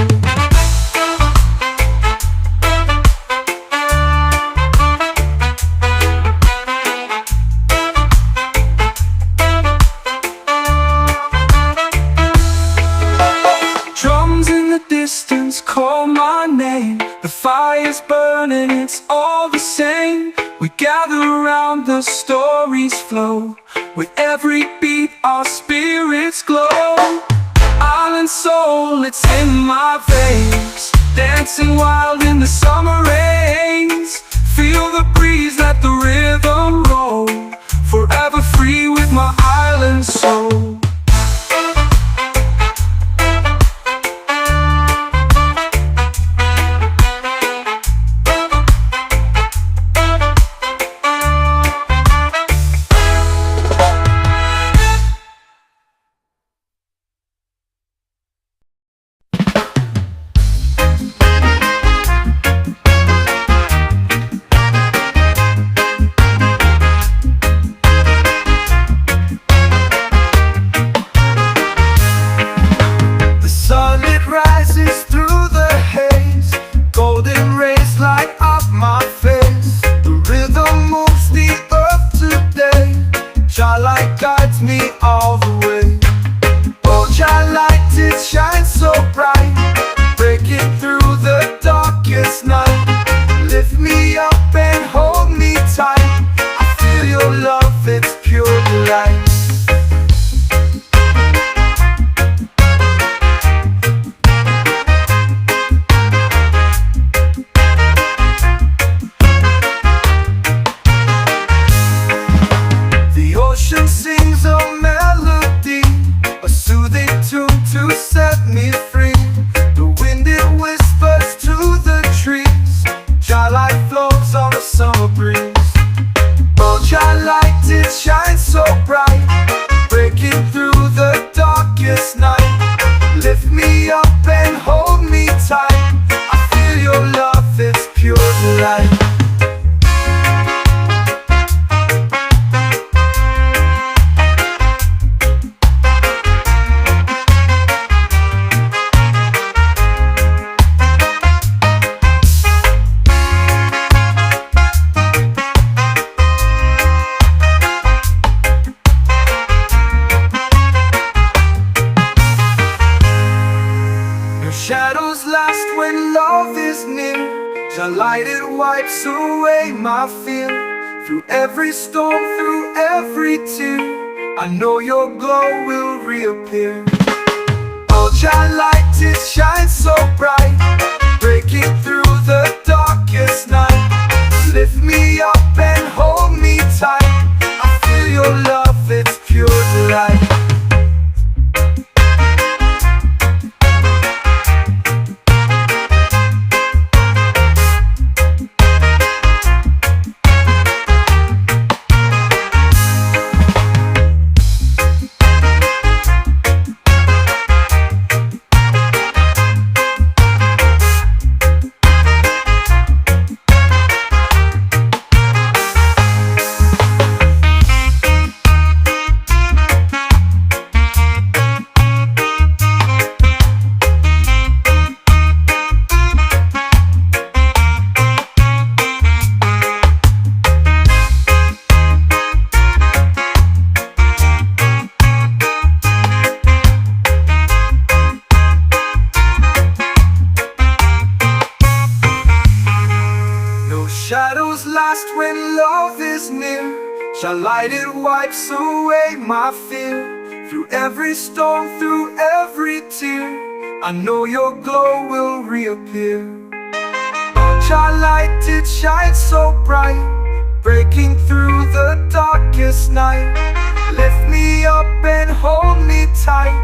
B: Call my name, the fire's burning, it's all the same. We gather around, the stories flow. With every beat our spirits glow. Island soul, it's in my veins. Dancing wild in the summer rains. Feel the breeze, let the rhythm roll. Forever free with my island soul. light, it shines so bright, breaking through the darkest night. Lift me up and hold me tight. I feel your love, it's pure delight. Shadows last when love is near. The light, it wipes away my fear. Through every storm, through every tear, I know your glow will reappear. Oh, your light, it shines so bright, breaking through the darkest night. Lift me up and hold me tight. I feel your love, it's pure delight. Shadows last when love is near. Shall light, it wipes away my fear. Through every storm, through every tear, I know your glow will reappear. Shall light, it shines so bright, breaking through the darkest night. Lift me up and hold me tight.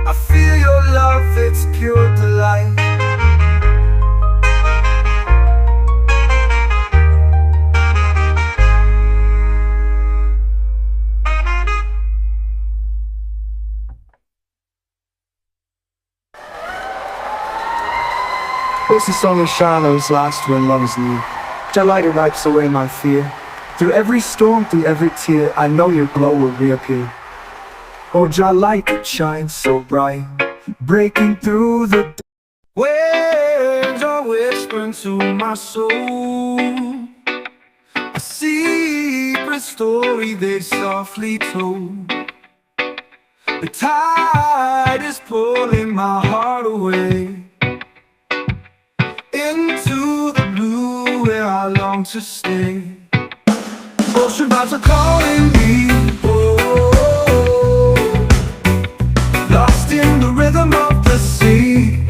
B: I feel your love, it's pure delight. This is song of shadows last when love is near. Your light, it wipes away my fear. Through every storm, through every tear, I know your glow will reappear. Oh, your light, it shines so bright, breaking through the waves are whispering to my soul. A secret story they softly told. The tide is pulling my heart away into the blue where I long to stay. Ocean vibes are calling me, oh, lost in the rhythm of the sea.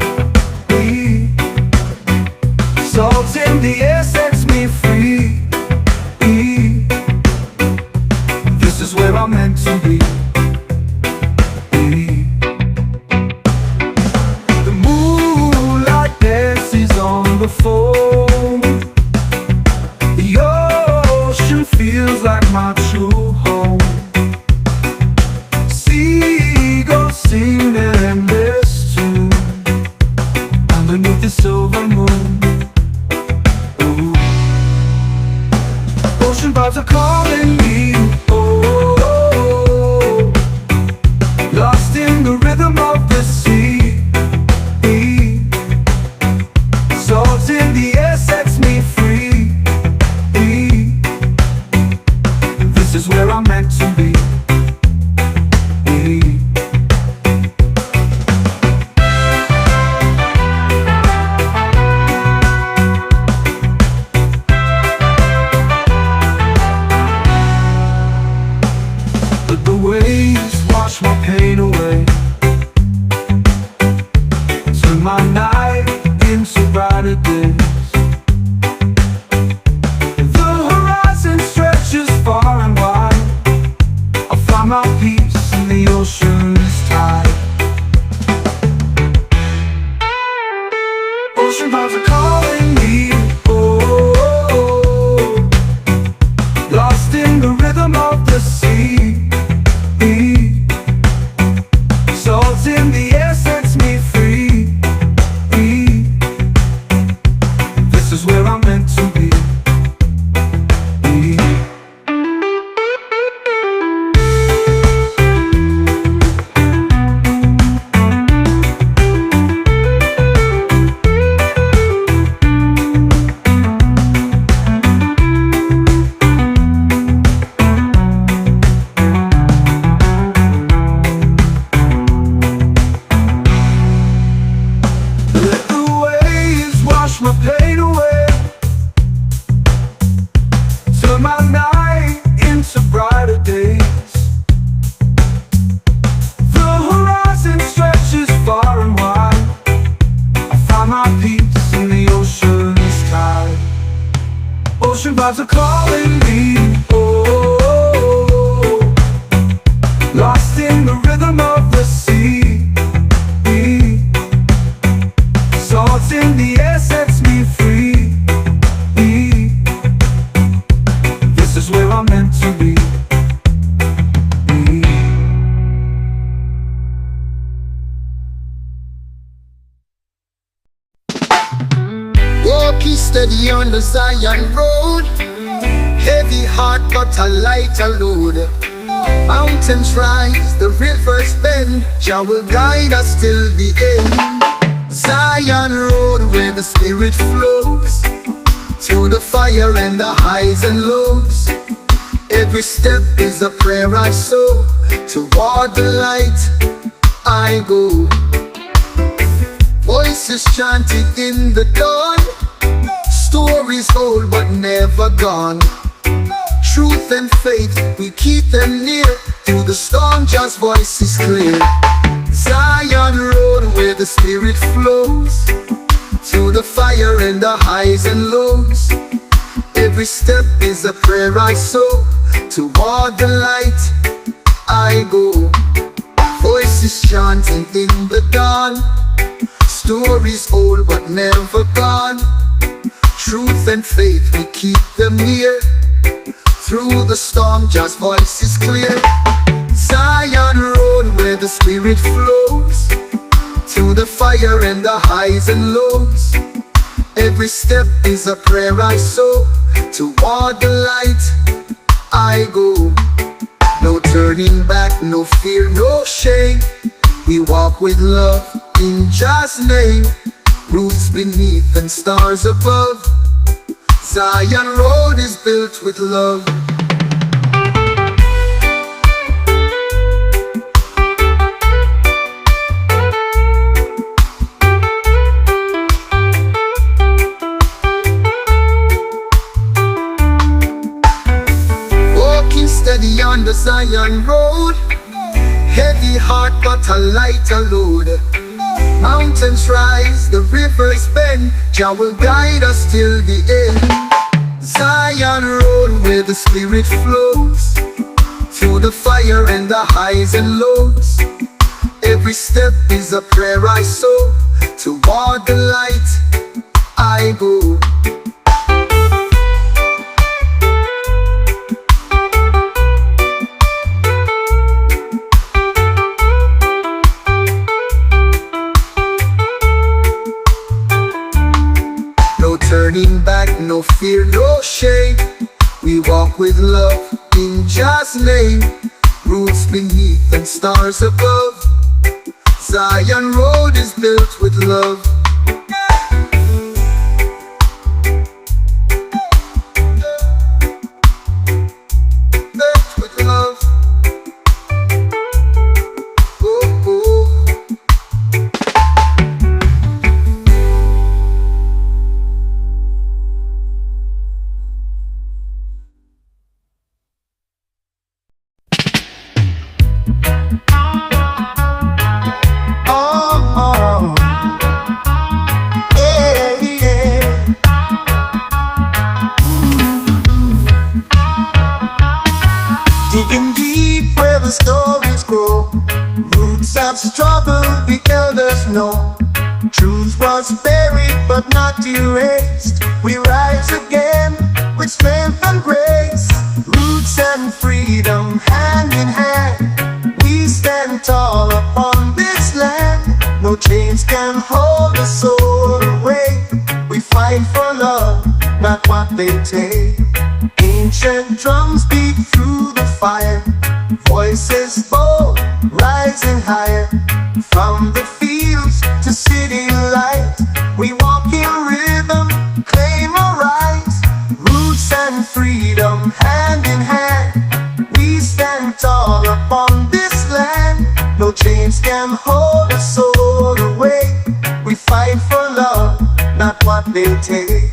B: Salt in the air sets me free. This is where I'm meant to be. The moonlight dances on the foam. The ocean feels like my true home. Seagulls sing an endless tune underneath the silver moon. Ooh. Ocean vibes are calling me, oh, lost in the rhythm of the sea. Salt in the air sets me free. This is where I'm meant to be. Let the waves wash my pain away, turn my night into brighter days. The horizon stretches far and wide. I find my peace in the ocean's tide. Ocean vibes are calling me, oh, lost in the rhythm of
A: the Zion road. Heavy heart but a lighter load. Mountains rise, the rivers bend, Jah will guide us till the end. Zion road where the spirit flows, through the fire and the highs and lows. Every step is a prayer I sow, toward the light I go. Voices chanting in the dawn, stories old but never gone. Truth and faith, we keep them near, through the storm Jah's voice is clear. Zion road where the spirit flows, through the fire and the highs and lows. Every step is a prayer I sow, toward the light I go. Voices chanting in the dawn, stories old but never gone. Truth and faith, we keep them near, through the storm Jah's voice is clear. Zion road where the spirit flows, through the fire and the highs and lows. Every step is a prayer I sow, toward the light I go. No turning back, no fear, no shame. We walk with love in Jah's name. Roots beneath and stars above, Zion road is built with love. Walking steady on the Zion road, heavy heart but a lighter load. Mountains rise, the rivers bend, Jah will guide us till the end. Zion road where the spirit flows, through the fire and the highs and lows. Every step is a prayer I sow, toward the light I go. No turning back, no fear, no shame. We walk with love in Jah's name. Roots beneath and stars above, Zion road is built with love. Built with love. Ooh, ooh.
C: Digging deep where the stories grow, roots of struggle the elders know. Truth was buried but not erased. We rise again with strength and grace. Roots and freedom hand in hand, we stand tall upon this land. No chains can hold the soul away. We fight for love, not what they take. Ancient drums beat through the fire, voices bold, rising higher. From the fields to city light, we walk in rhythm, claim our rights. Roots and freedom hand in hand, we stand tall upon this land. No chains can hold a soul away. We fight for love, not what they take.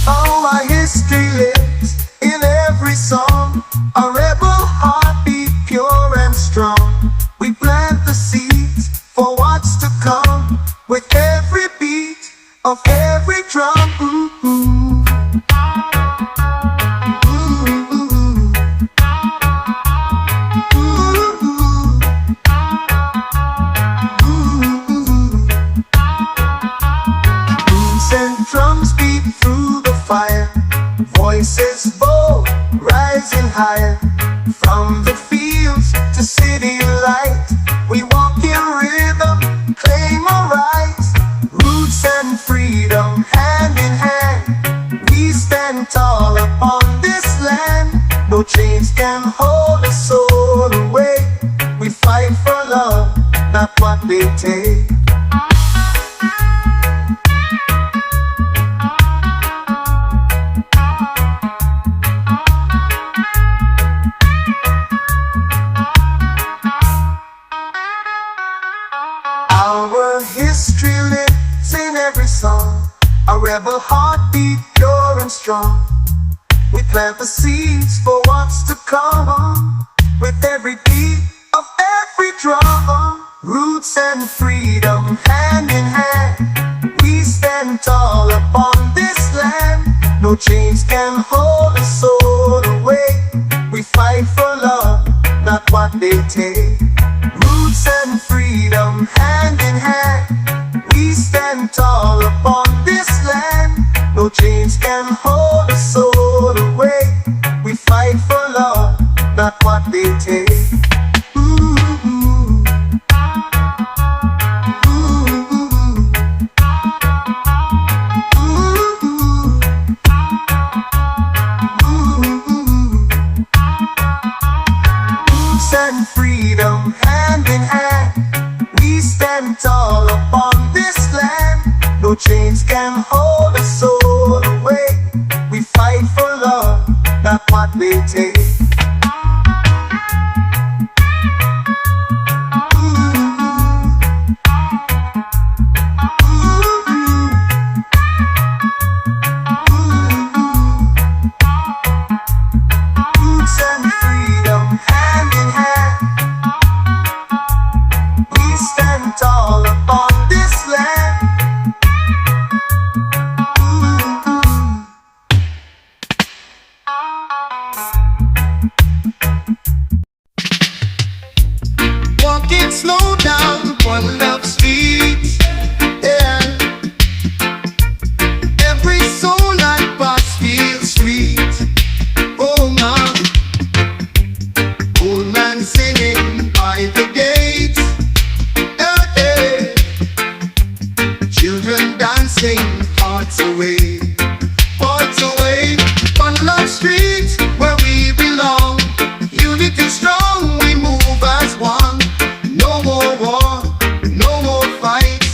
C: Oh, our history lives in every song, a rebel heartbeat pure and strong. We plant the seeds for what's to come, with every beat of every drum. Roots and drums beat through the fire, voices bold, rising higher. From the fields to city light, we walk in rhythm, claim our rights. Roots and freedom hand in hand, we No chains can hold a soul away. We fight for love, not what they take. Our history lives in every song, a rebel heartbeat pure and strong. We plant the seeds for what's to come, with every beat of every drum. Roots and freedom hand in hand, we stand tall upon this land. No chains can hold a soul away. We fight for love, not what they take. Roots and freedom hand in hand, we stand tall upon this land. No chains can hold a soul away. We fight for love, not what they take. Ooh, ooh. Ooh, ooh. Ooh, ooh. And freedom hand in hand, we stand tall upon this land. No chains can hold a soul away. We fight for love, not what they take. Roots and freedom hand in hand, we stand tall upon this land. Walking slow down one love street, yeah. Every soul I pass feels sweet. Oh man, old man singing by the gate, yeah, yeah. Children dancing, hearts away, on Love Street where we belong. Unity strong, we move as one. No more war, no more fight.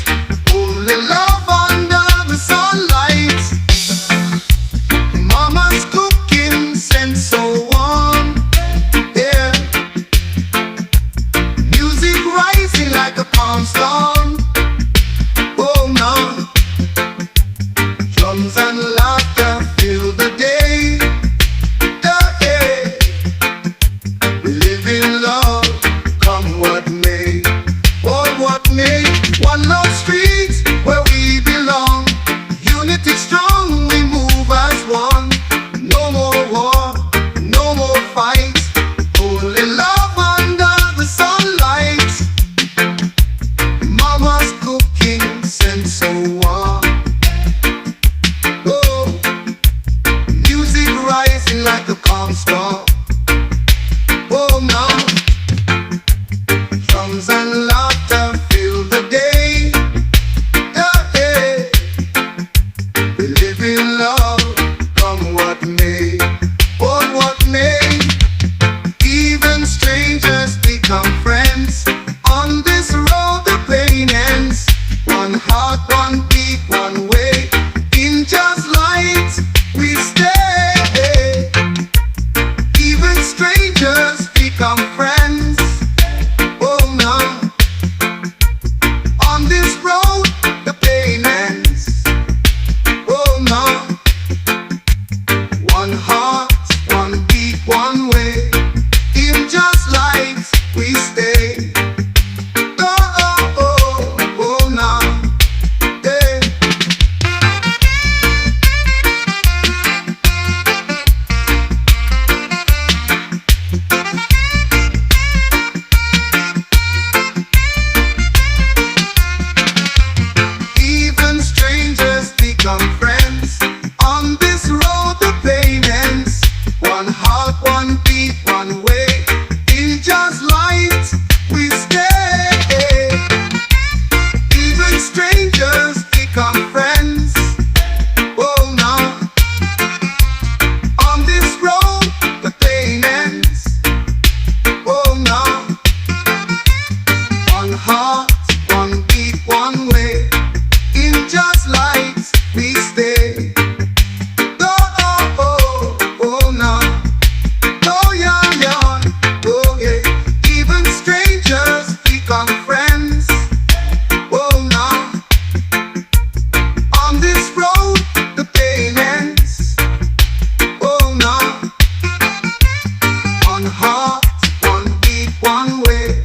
C: one way.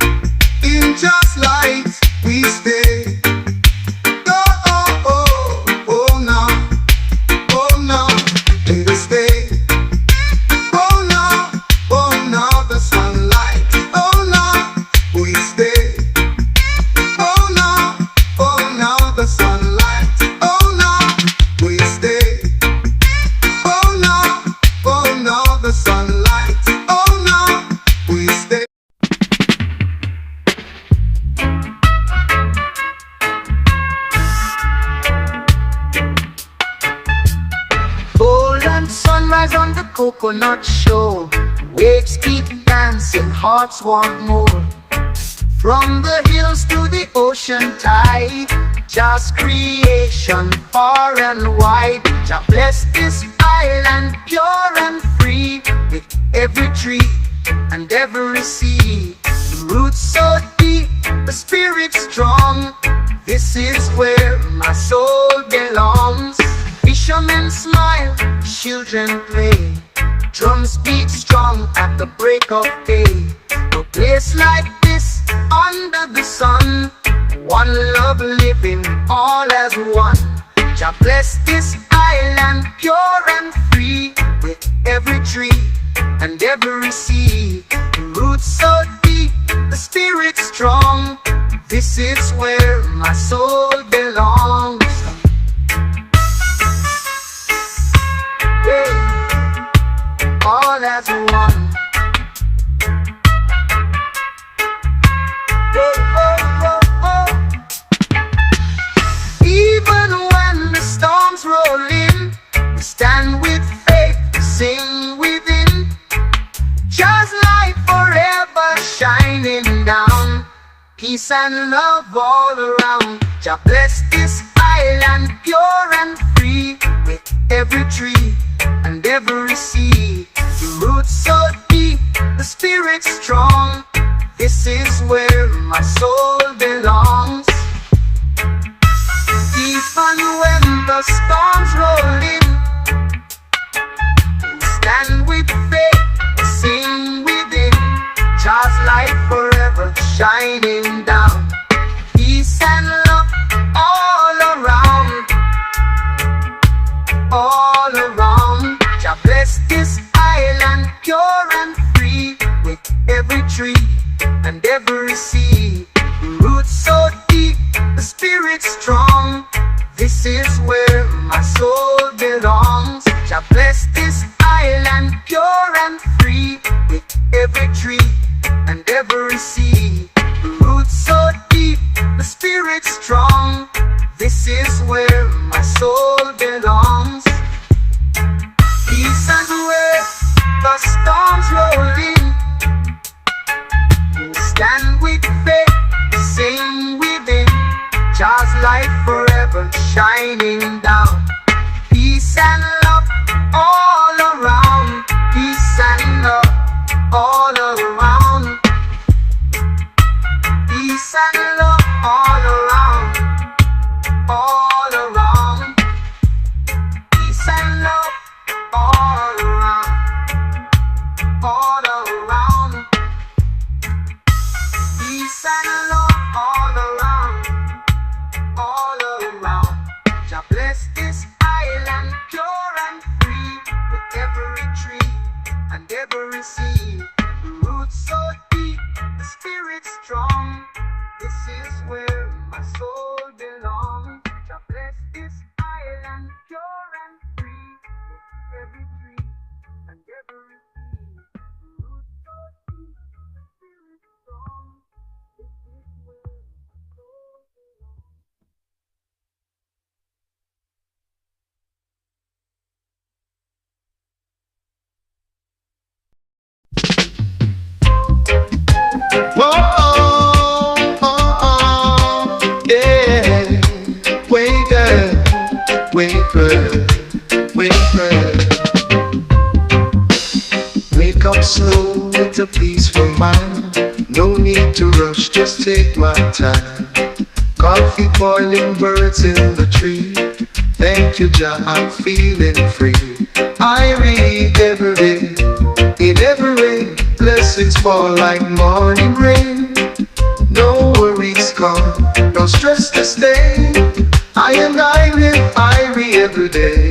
C: In just light we stay. Oh, oh, oh, oh, no, oh, no, in the stay. Oh, no, oh, no, the sunlight. Oh, no, we stay. Oh, no, oh, no, the sunlight. Oh, no, we stay. Oh, no, oh, no, the sunlight. Oh, no, we stay. Golden sunrise on the coconut shore. Waves keep dancing, hearts want more. From the hills to the ocean tide, just creation far and wide. Jah bless this island pure and free, with every tree and every sea. The roots so deep, the spirit strong. This is where my soul belongs. Fishermen smile, children play. Drums beat strong at the break of day. No place like this under the sun. One love living all as one. Jah bless this island pure and free, with every tree and every sea. The roots so deep, the spirit strong. This is where my soul belongs. All as one. Oh, oh, oh, oh. Even when the storms roll in, we stand with faith, sing within. Just light forever shining down. Peace and love all around. Jah bless this island pure and free, with every tree and every sea. The roots so deep, the spirit strong. This is where my soul belongs. Even when the storms roll in, we stand with faith, sing within. Just light forever shining down. Peace and love all around. All around. Jah bless this island pure and free, with every tree and every sea. The roots so deep, the spirit strong. This is where my soul belongs. Jah bless this island pure and free, with every tree and every sea. The roots so deep, the spirit strong. This is where my soul belongs. Peace and where the storms roll in, we stand with faith, sing within. Just light forever shining down. Peace and love all around. Peace and love all around. Peace and love all around. All around. Peace and love all around. All around. Peace and love all around. All around. Jah bless this island pure and free, with every tree and every sea. The roots so deep, the spirit strong. This is where my soul belongs. Jah bless this island pure and free, with every tree and every sea. The roots so deep, the spirit strong. This is where my soul belongs.
A: Whoa, oh, oh, yeah. Wake up, wake up, wake up. Wake up slow with a peaceful mind. No need to rush, just take my time. Coffee boiling, birds in the tree. Thank you, Jah, I'm feeling free. Irie every day, It never rain, blessings fall like morning rain. No worries come, no stress to stay. I live Irie every day.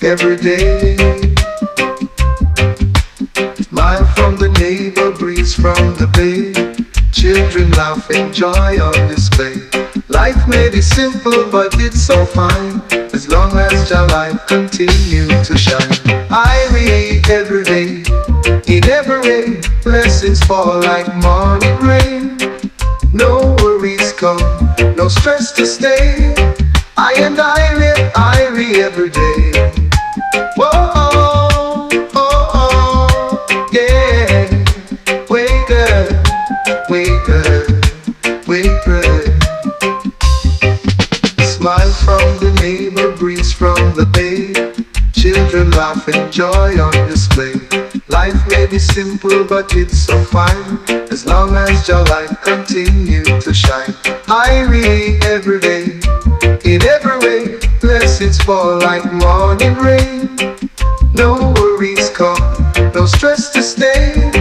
A: Every day. Smile from the neighbor, breeze from the bay. Children laugh, enjoy on display. Life may be simple, but it's so fine, as long as your life continue to shine. Irie every day. It never rain, blessings fall like morning rain. No worries come, no stress to stay. I live Irie every day. Whoa, oh, oh, yeah. Wake up, wake up, wake up. Smile from the neighbor, breeze from the bay. Children laugh, enjoy on display. Life may be simple, but it's so fine, as long as your life continue to shine. Irie every day. In every way, blessings fall like morning rain. No worries come, no stress to stay.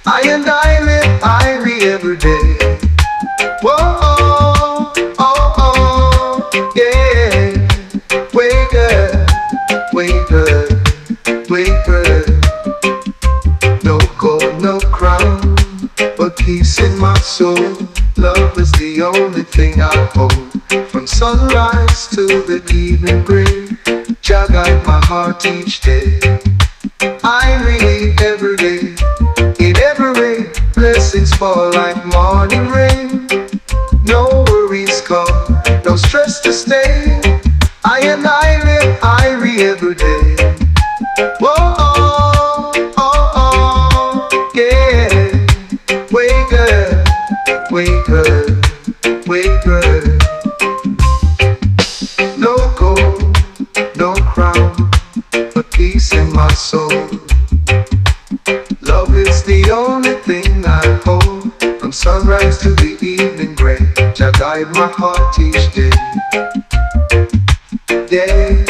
A: I live Irie every day. Whoa, oh, oh, yeah. Wake up, wake up, wake up. No gold, no crown, but peace in my soul. Love is the only thing I hold. From sunrise to the evening gray, Jah guide my heart each day. Irie every day. In every rain, blessings fall like morning rain. No worries come, no stress to stay. I live Irie every day. Whoa, oh, oh, oh, yeah. Wake up, wake up, wake up. No gold, no crown, but peace in my soul. Love is the only thing I hold. From sunrise to the evening gray, Jah guide my heart each day. Day,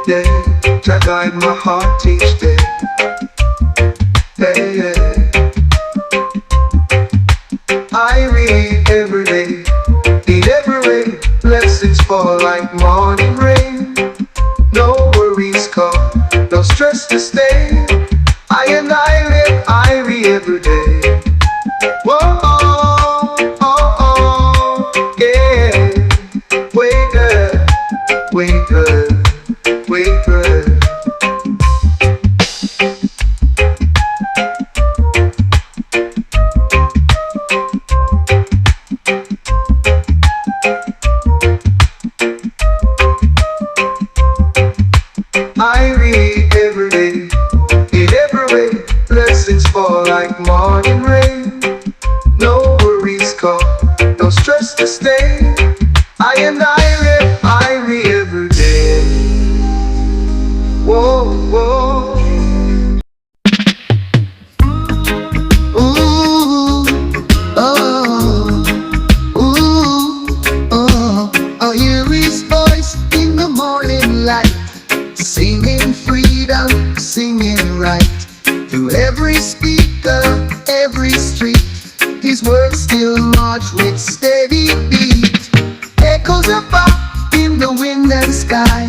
A: day, Jah guide my heart each day. Hey, hey. Irie every day. In every way, blessings fall like morning rain. No worries come, no stress to stay. I live Irie every day. Whoa, oh, oh, oh, yeah. Wake up, wake up, wake up. Irie every day. In every way, blessings fall like morning rain. No worries come, no stress to stay. I live Irie every day. Whoa, whoa. Ooh, oh, ooh, oh. I hear his voice in the morning light, singing freedom, singing right. Through every speaker, every street, his words still march with steady beat. Echoes of pop in the wind and sky,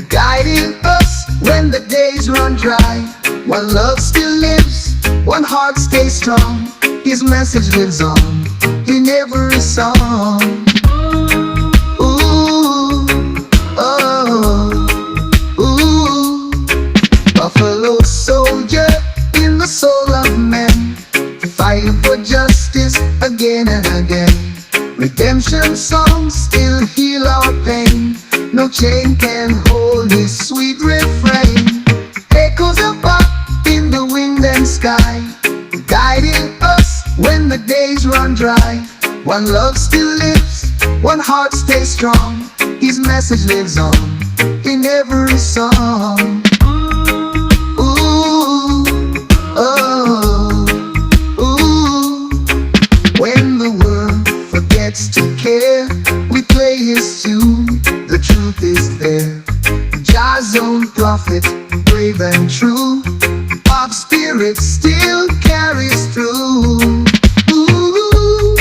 A: guiding us when the days run dry. One love still lives, one heart stays strong. His message lives on in every song. Ooh, oh, ooh. Buffalo soldier in the soul of man, fighting for justice again and again. Redemption songs still heal our pain. No chain can hold his sweet refrain. Echoes of pop in the wind and sky, guiding us when the days run dry. One love still lives, one heart stays strong. His message lives on in every song. Ooh, oh, ooh. When the world forgets to care, we play his tune, the truth is there. Jah's own prophet, brave and true. spirit still carries through. Ooh.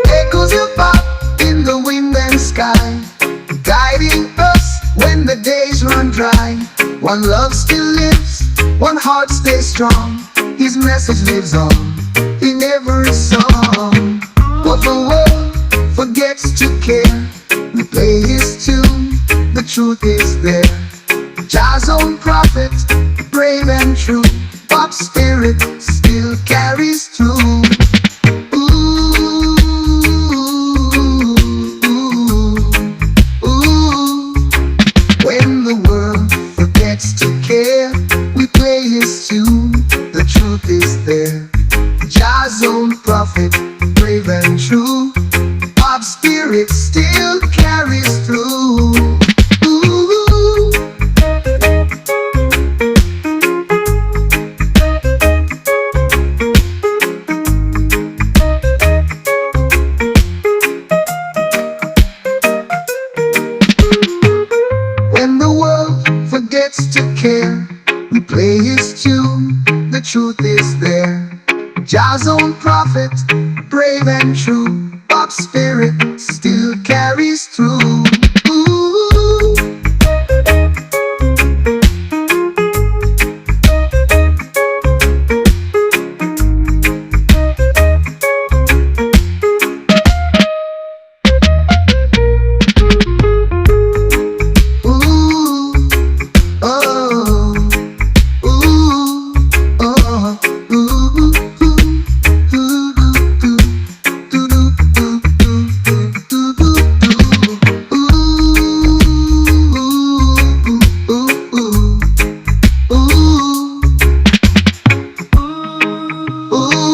A: Echoes of pop in the wind and sky, guiding us when the days run dry. One love still lives, one heart stays strong. His message lives on in every song. But the world forgets to care. We play his tune, the truth is there. Jah's own prophet, brave and true. Pop spirit still carries through. When the world forgets to care, we play his tune, the truth is there. Jah's own prophet, brave and true. Pop spirit still carries through. Ooh. When the world forgets to care, we play his tune, the truth is there. Jah's own prophet, brave and true. Pop spirit still carries through. Ooh. Ooh.